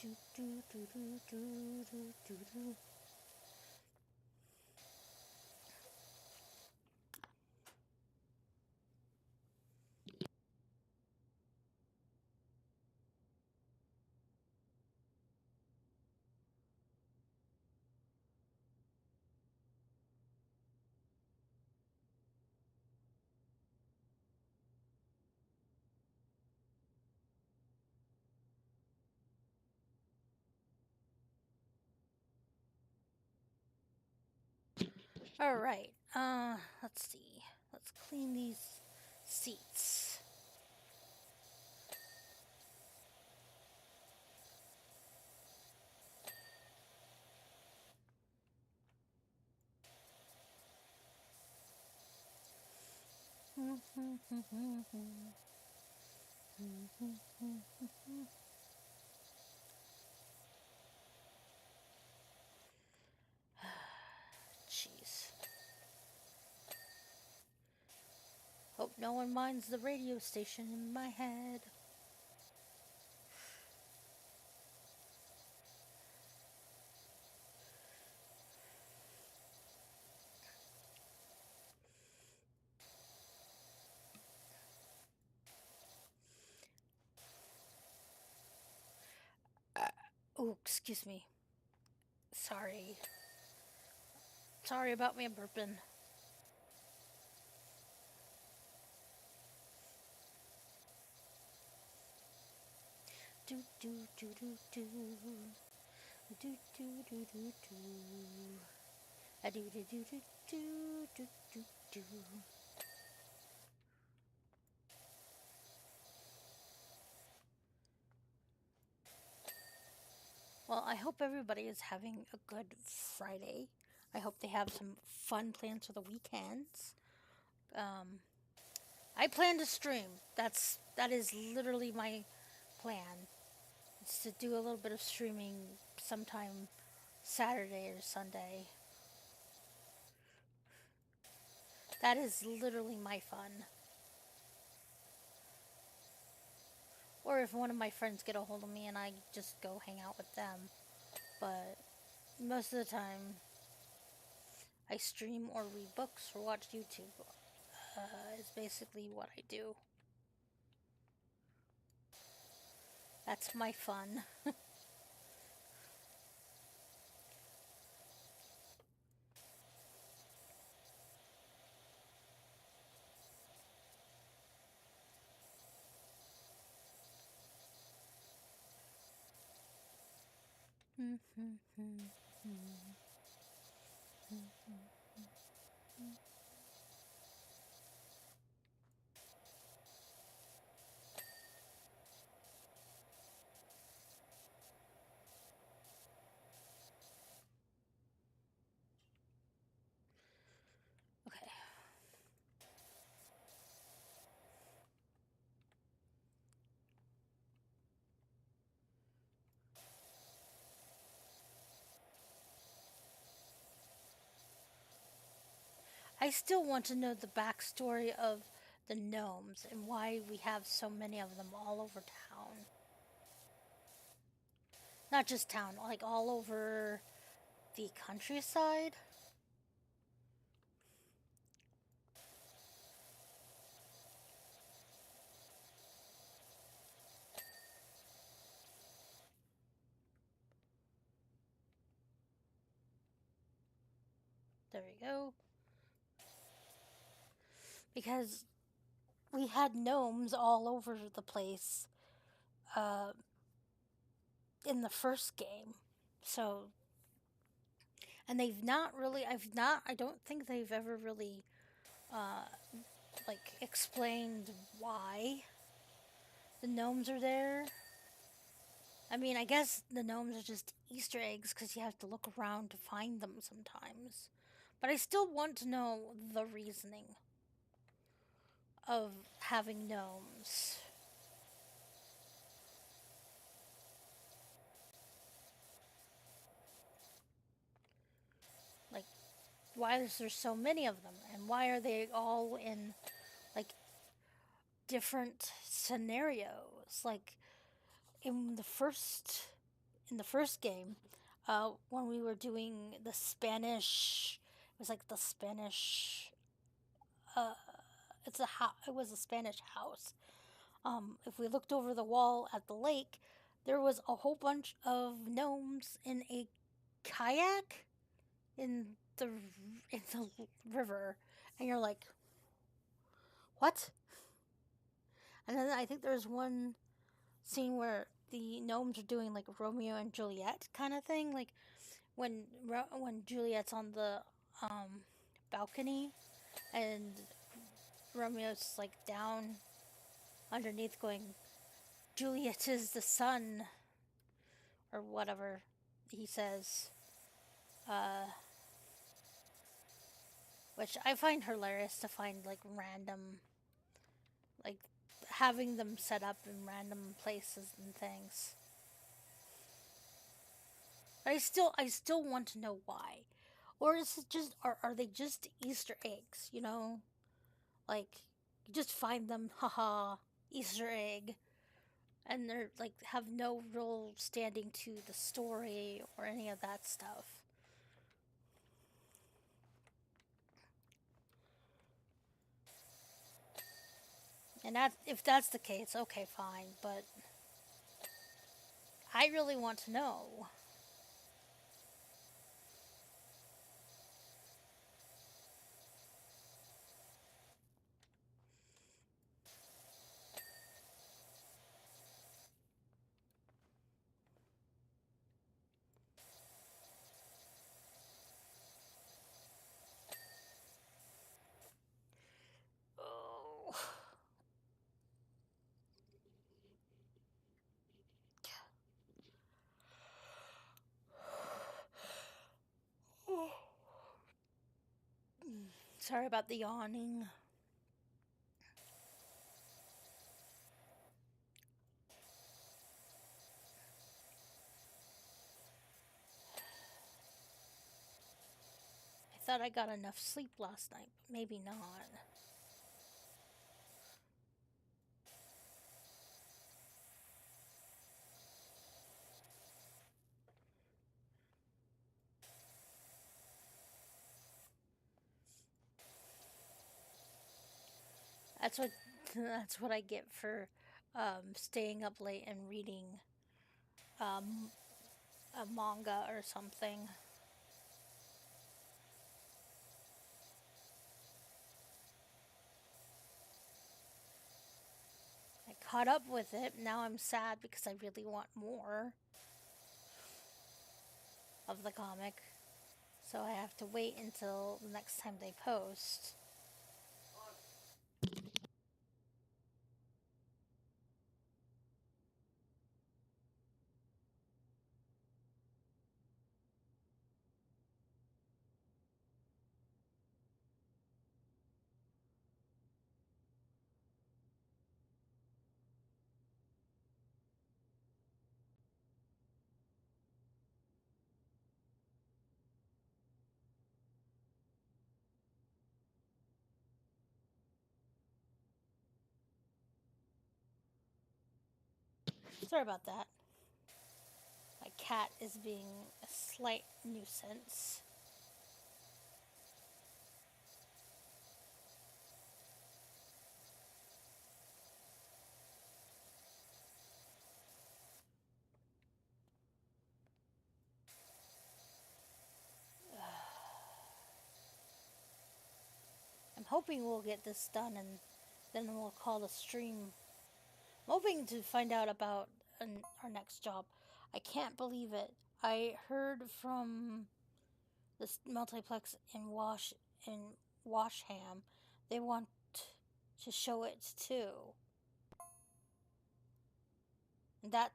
Do, do, do, do, do, do, do, do. All right. Let's see. Let's clean these seats. Jeez. Hope no one minds the radio station in my head. Oh, excuse me. Sorry. Sorry about me burping. Do do do do do. Do do do do do. I do do do do do do do do. Well, I hope everybody is having a good Friday. I hope they have some fun plans for the weekends. Um, I plan to stream. That is literally my plan. It's to do a little bit of streaming sometime Saturday or Sunday. That is literally my fun. Or if one of my friends get a hold of me and I just go hang out with them. But most of the time, I stream or read books or watch YouTube. Is basically what I do. That's my fun. Okay. I still want to know the backstory of the gnomes and why we have so many of them all over town. Not just town, like all over the countryside. There we go. Because we had gnomes all over the place uh, in the first game. So, and they've not really, I don't think they've ever really, uh, like, explained why the gnomes are there. I mean, I guess the gnomes are just Easter eggs because you have to look around to find them sometimes. But I still want to know the reasoning of having gnomes. Like, why is there so many of them? And why are they all in, like, different scenarios? Like, in the first in the first game, when we were doing the Spanish, it was like the Spanish. Uh, it was a Spanish house. If we looked over the wall at the lake, there was a whole bunch of gnomes in a kayak in the in the river, and you're like, what? And then I think there's one scene where the gnomes are doing like Romeo and Juliet kind of thing, like when Juliet's on the um, balcony and Romeo's like down underneath going, Juliet is the sun or whatever he says, uh, which I find hilarious to find like random, like having them set up in random places and things. But I still want to know why, or is it just are they just Easter eggs? You know, like you just find them, haha, Easter egg, and they're like have no real standing to the story or any of that stuff. And that if that's the case, okay, fine. But I really want to know. Oh, Sorry about the yawning. I thought I got enough sleep last night, but maybe not. That's what that's what I get for staying up late and reading um, a manga or something. I caught up with it. Now I'm sad because I really want more of the comic. So I have to wait until the next time they post. Sorry about that. My cat is being a slight nuisance. I'm hoping we'll get this done and then we'll call the stream. I'm hoping to find out about our next job. I can't believe it. I heard from this multiplex in Washham. They want to show it too. And that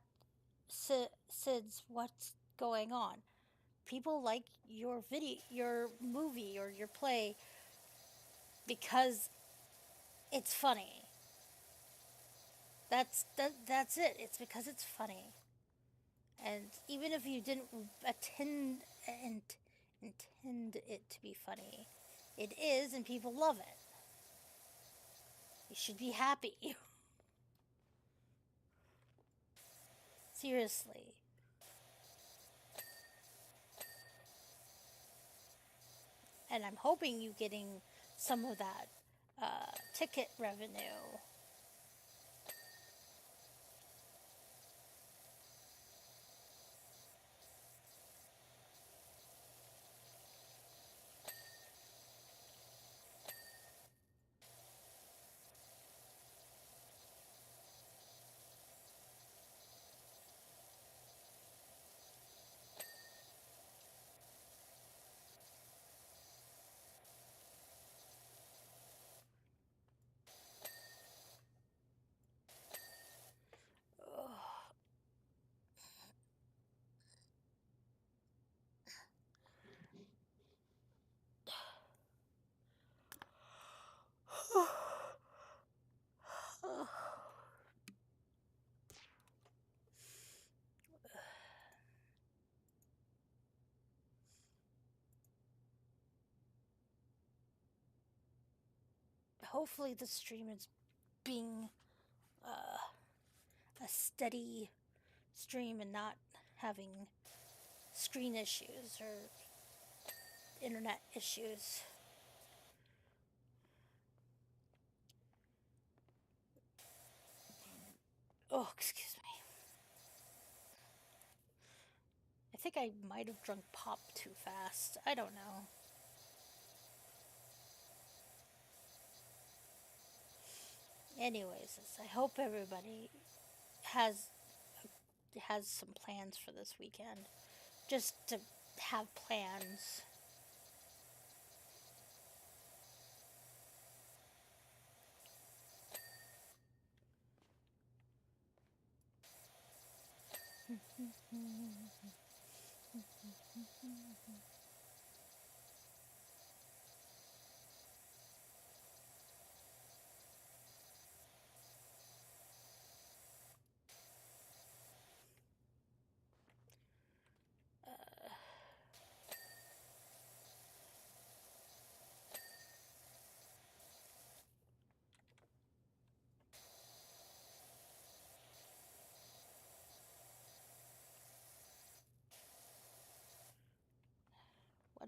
Sid's what's going on. People like your your movie, or your play because it's funny. That's it. It's because it's funny. And even if you didn't attend and intend it to be funny, it is, and people love it. You should be happy. Seriously. And I'm hoping you getting some of that ticket revenue. Hopefully the stream is being a steady stream and not having screen issues or internet issues. Oh, excuse me. I think I might have drunk pop too fast. I don't know. Anyways, I hope everybody has some plans for this weekend. Just to have plans.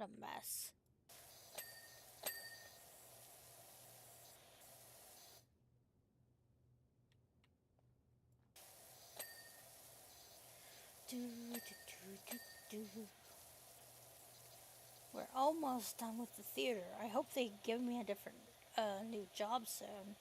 What a mess. Do, do, do, do, do. We're almost done with the theater. I hope they give me a different, new job soon.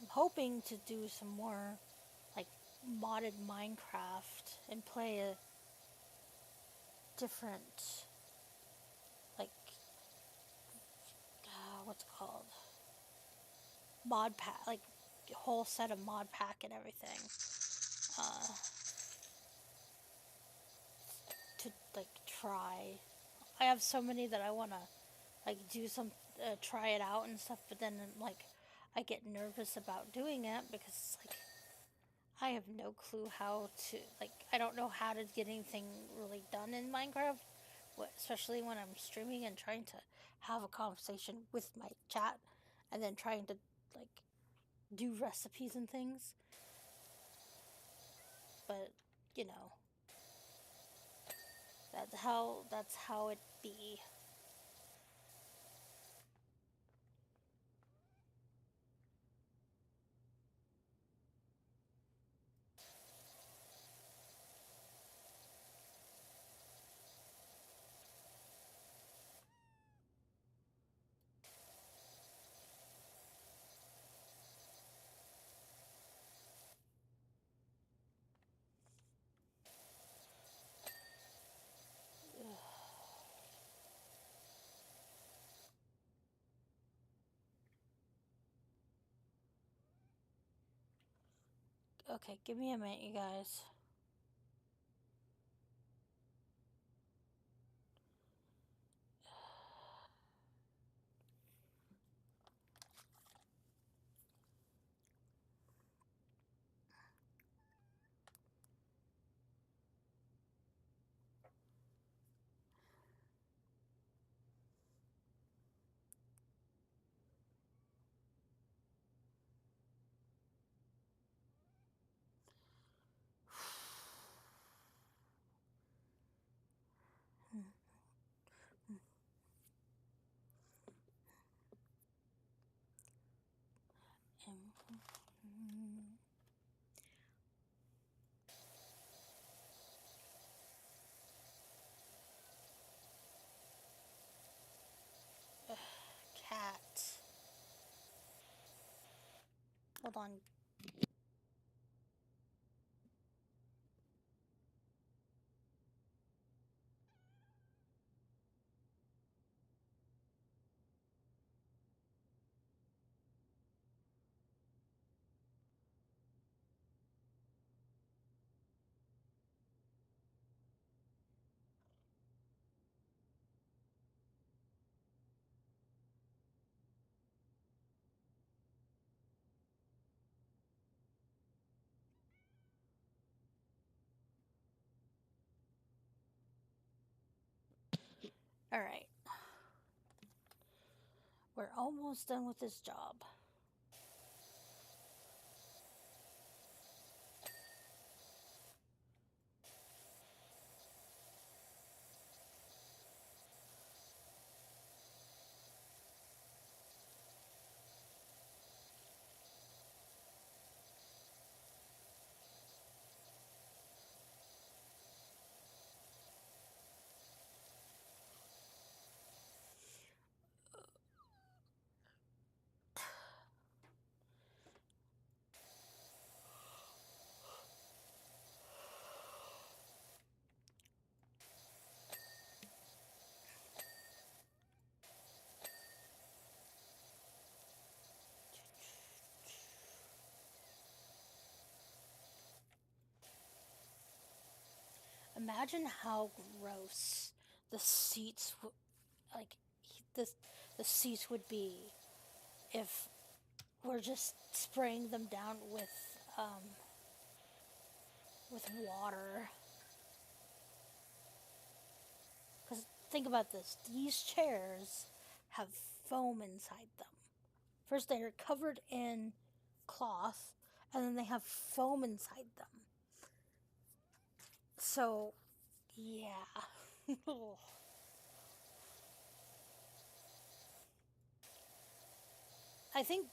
I'm hoping to do some more, like, modded Minecraft and play a different, like, what's it called? Mod pack, like, whole set of mod pack and everything. Uh, to, like, try. I have so many that I want to, like, do some, try it out and stuff, but then, like, I get nervous about doing it because it's like, I have no clue how to, like, I don't know how to get anything really done in Minecraft, especially when I'm streaming and trying to have a conversation with my chat and then trying to, like, do recipes and things. But, you know, that's how it be. Okay, give me a minute, you guys. Cat. Hold on. Alright. We're almost done with this job. imagine how gross the seats like the seats would be if we're just spraying them down with water. Because think about this: these chairs have foam inside them. First, they're covered in cloth, and then they have foam inside them. So, yeah. I think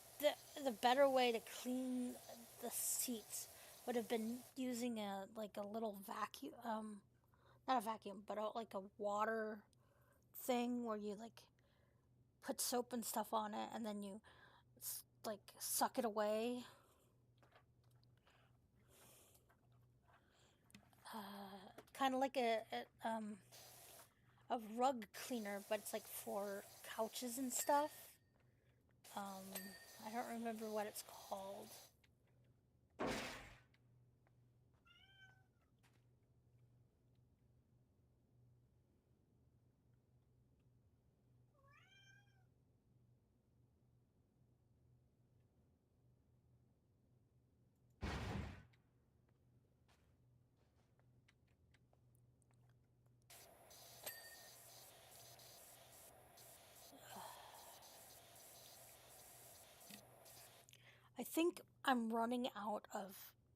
the better way to clean the seats would have been using a little vacuum, not a vacuum, but like a water thing where you like put soap and stuff on it, and then you like suck it away. Kind of like a rug cleaner, but it's like for couches and stuff. Um, I don't remember what it's called. I think I'm running out of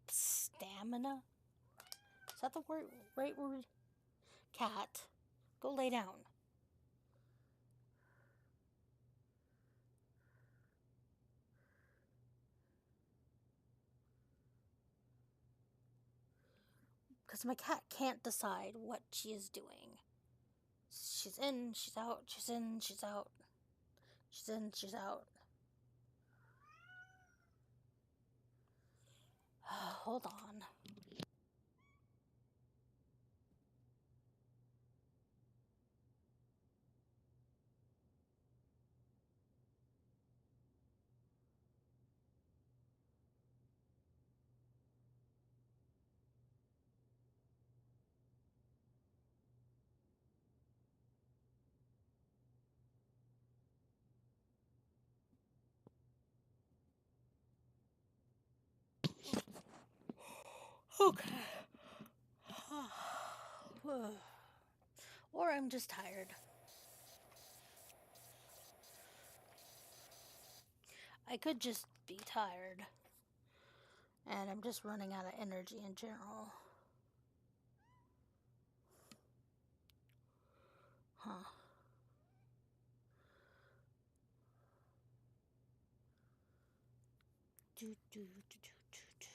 stamina. Is that the word? Right word? Cat, go lay down. Because my cat can't decide what she is doing. She's in, she's out, she's in, she's out. She's in, she's out. Hold on. Okay. Or I'm just tired. I could just be tired. And I'm just running out of energy in general. Huh. Do, do, do, do, do, do.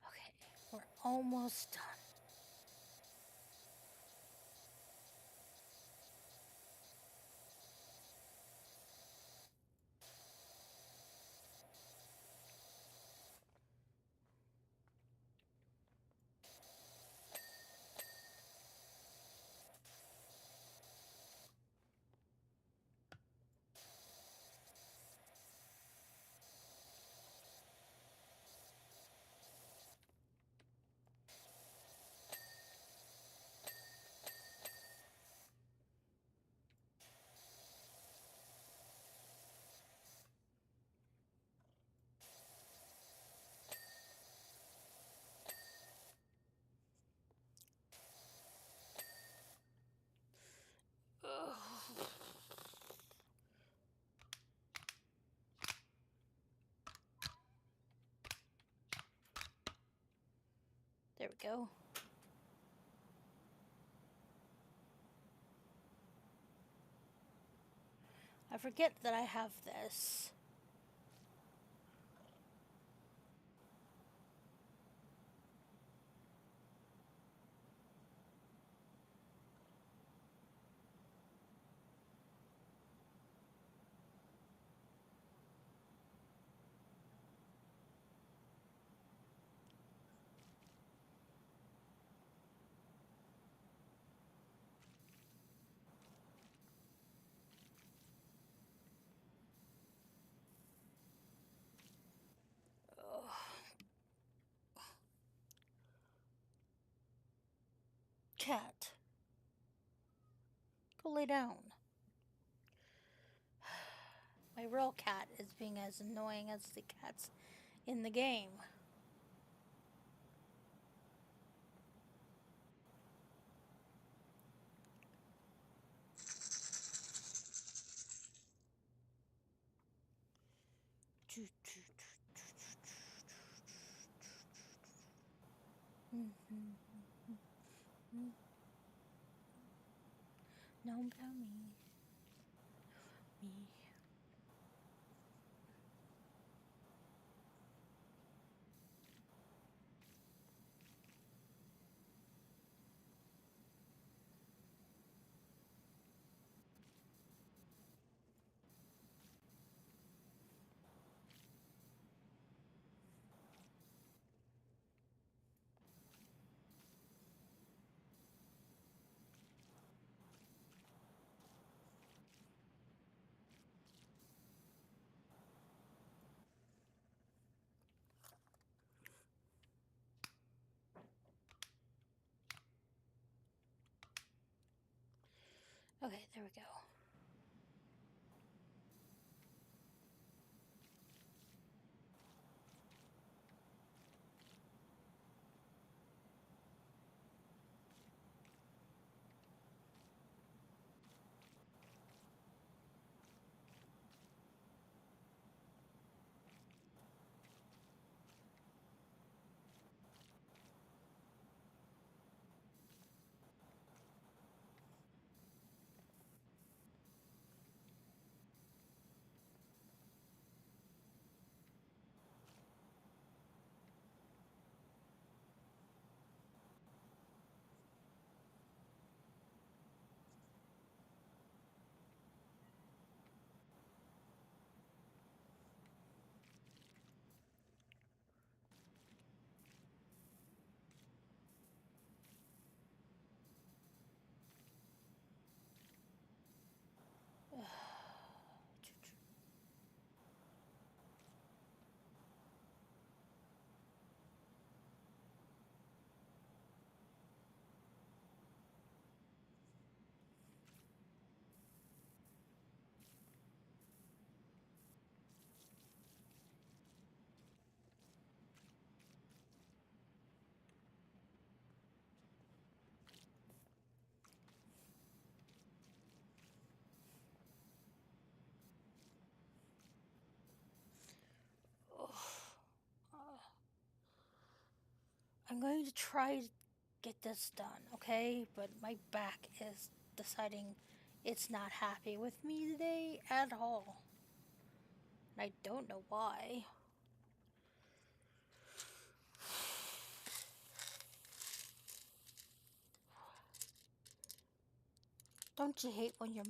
Okay, we're almost done. we go. I forget that I have this. Ugh. Cat, go lay down. My real cat is being as annoying as the cats in the game. No, about me. Me. Okay, there we go. I'm going to try to get this done, okay? But my back is deciding it's not happy with me today at all. And I don't know why. Don't you hate when your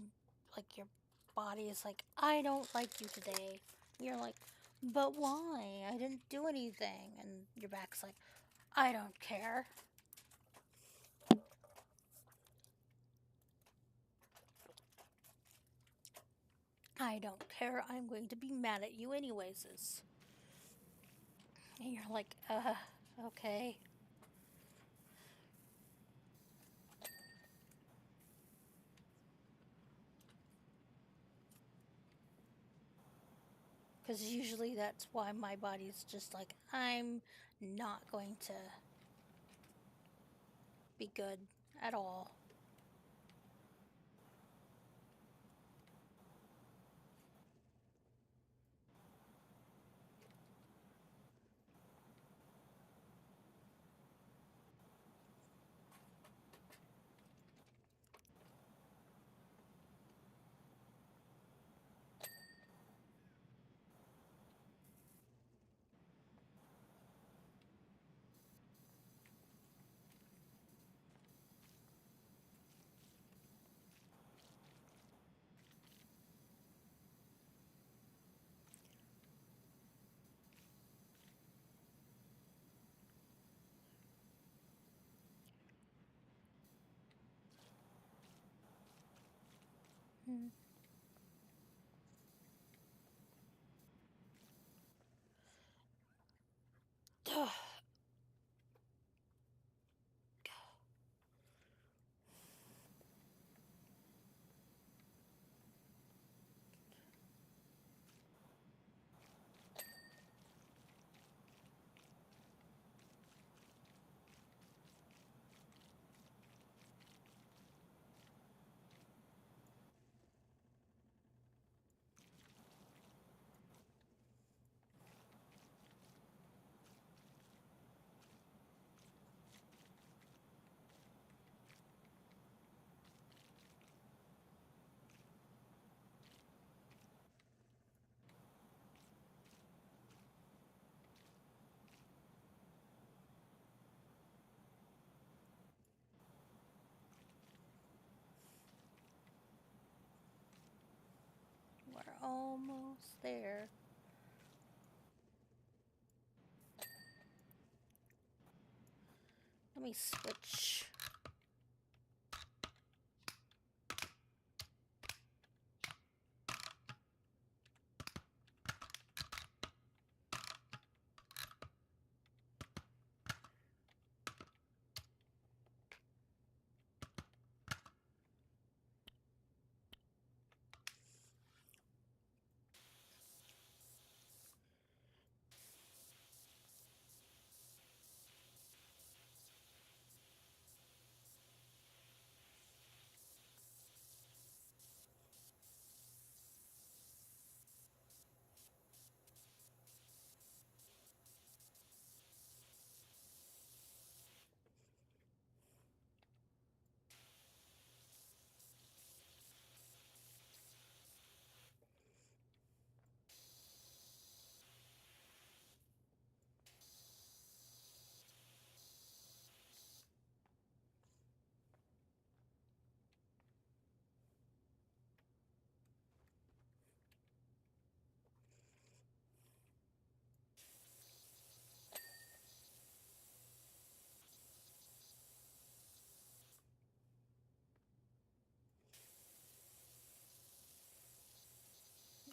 body is like, I don't like you today. You're like, but why? I didn't do anything. And your back's like, I don't care. I don't care. I'm going to be mad at you anyways. And you're like, okay. Because usually that's why my body's just like, I'm not going to be good at all. Mm. We're almost there. Let me switch.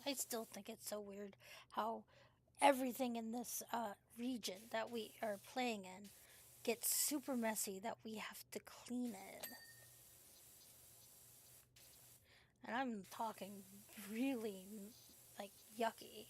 I still think it's so weird how everything in this region that we are playing in gets super messy that we have to clean it. And I'm talking really like yucky.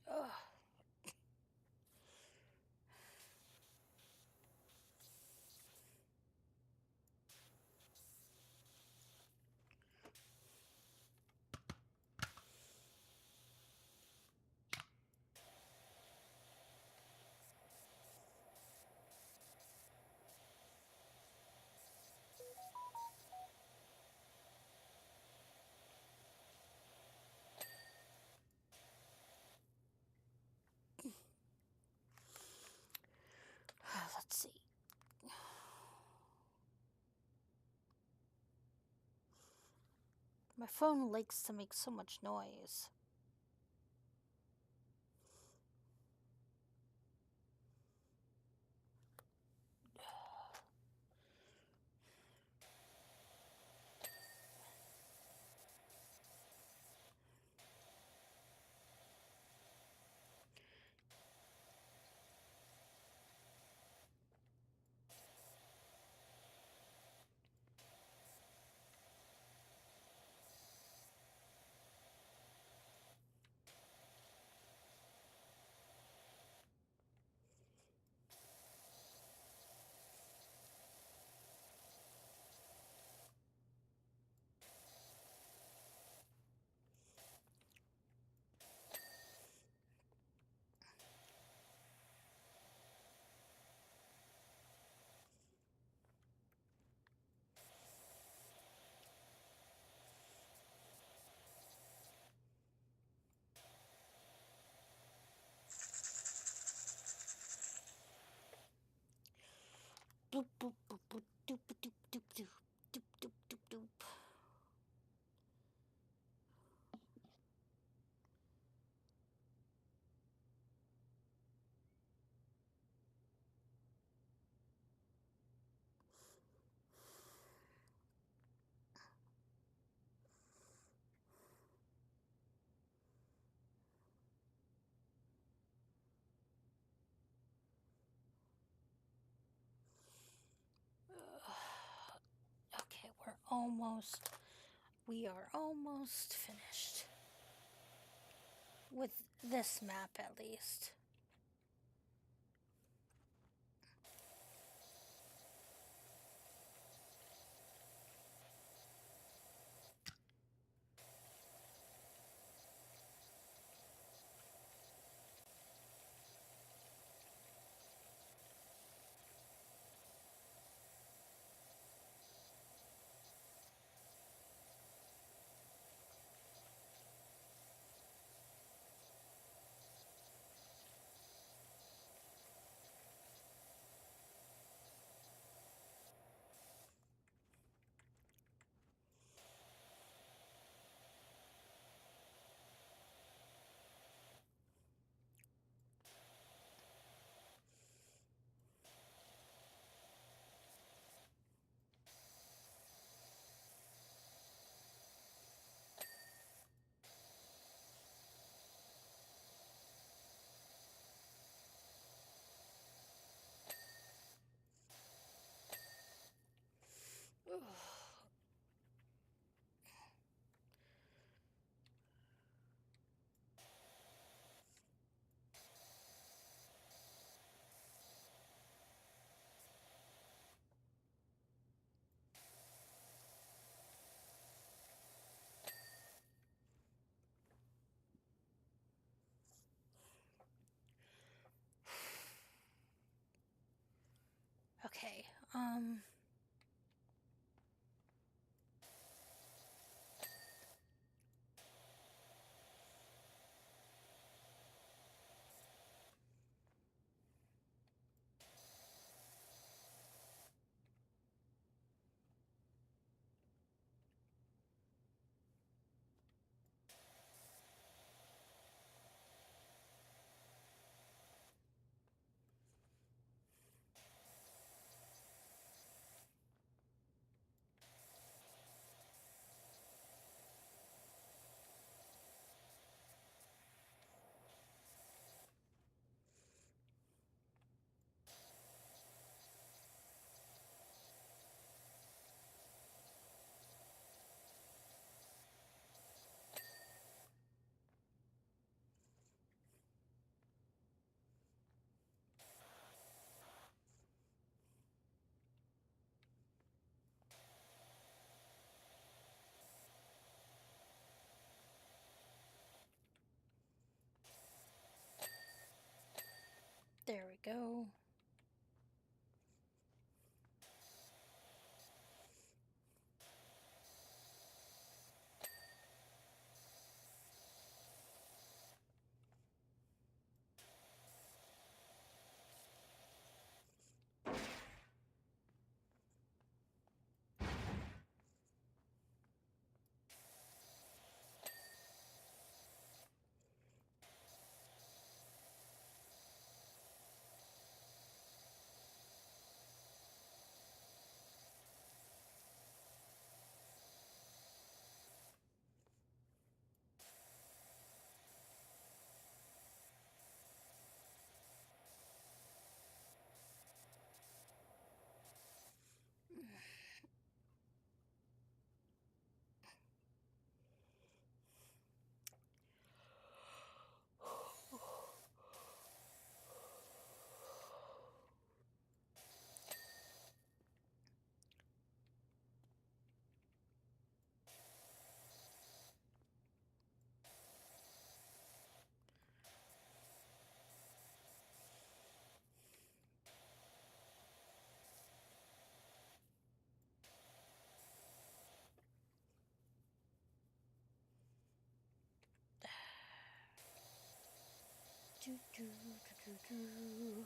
Ugh. Let's see. My phone likes to make so much noise. Bloop, bloop, bloop, bloop, doop, doop, doop, doop, doop, doop, doop, doop. Okay, we are almost finished. With this map, at least. Okay, there we go. Do, do, do, do, do.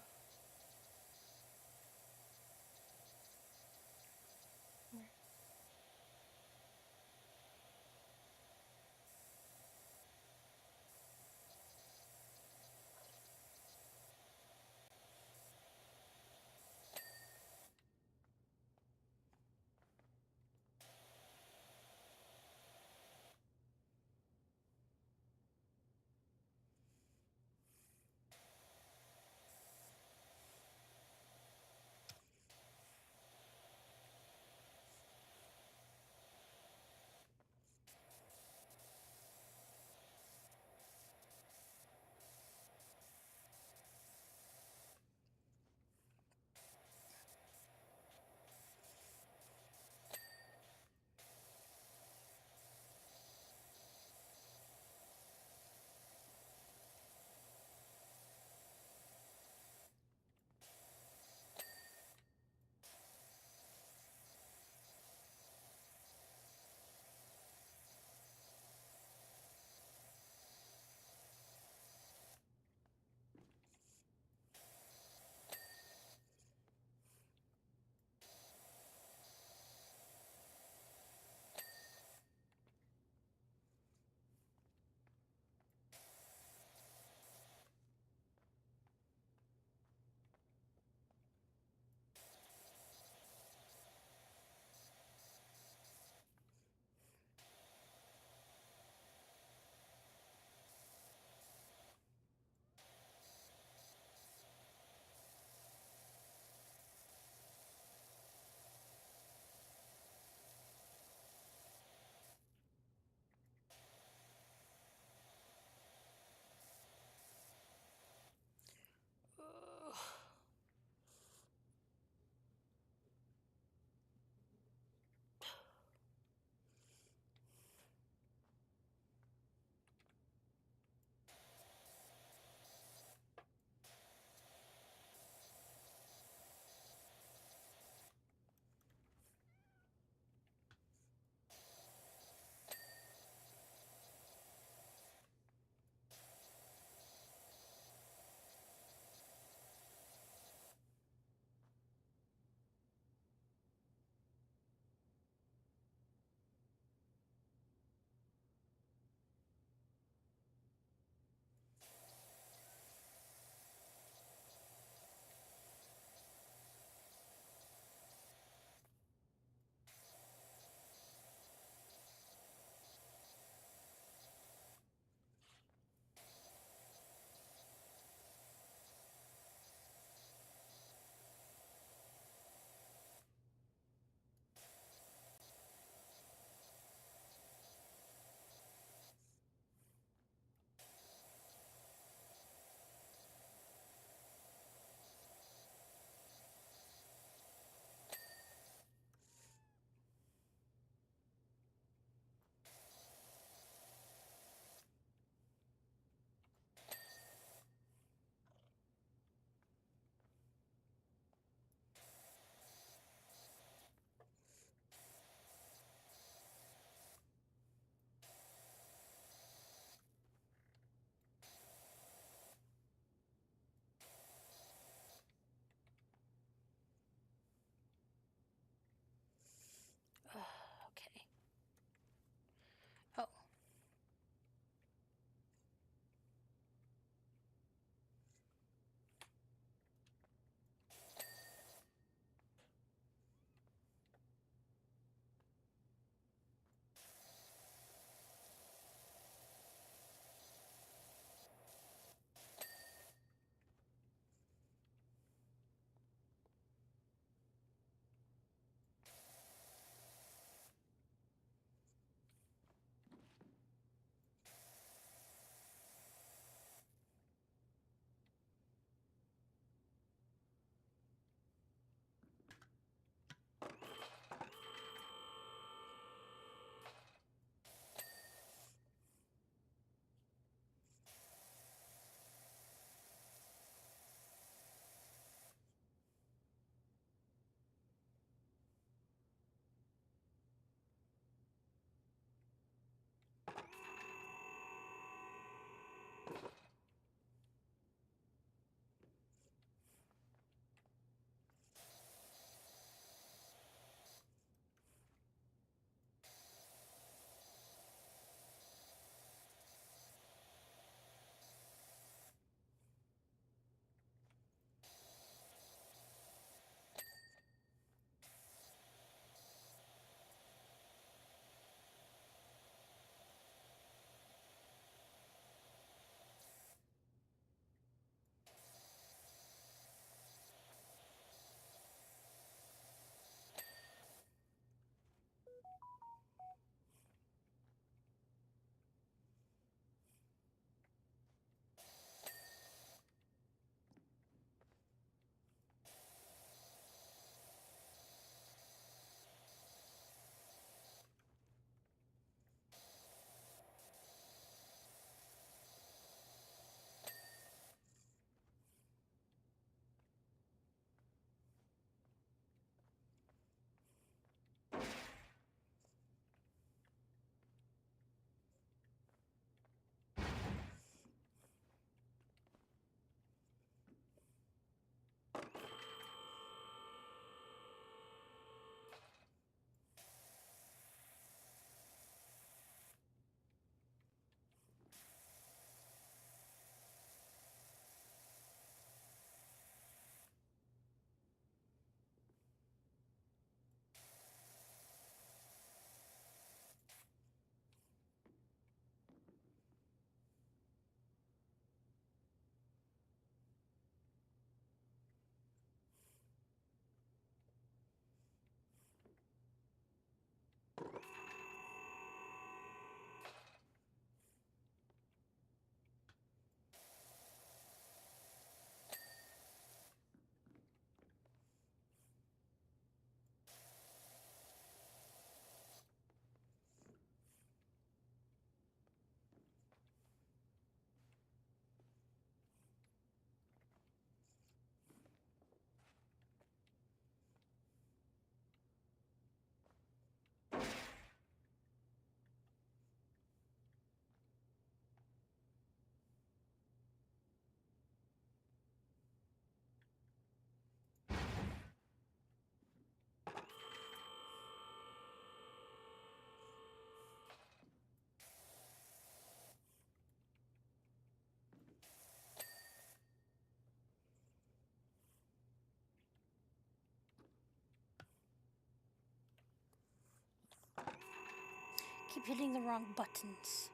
Keep hitting the wrong buttons.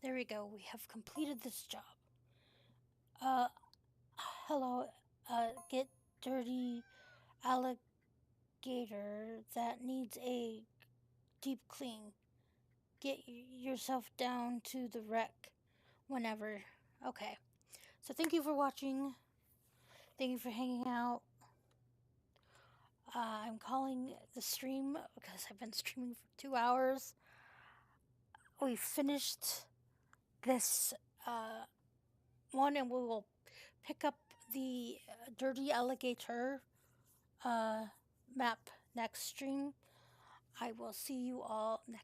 There we go. We have completed this job. Uh, hello. Get dirty alligator that needs a deep clean. Get yourself down to the wreck whenever. Okay. So thank you for watching. Thank you for hanging out. I'm calling the stream because I've been streaming for 2 hours. We finished this uh, one, and we will pick up the dirty alligator uh, map next stream. I will see you all next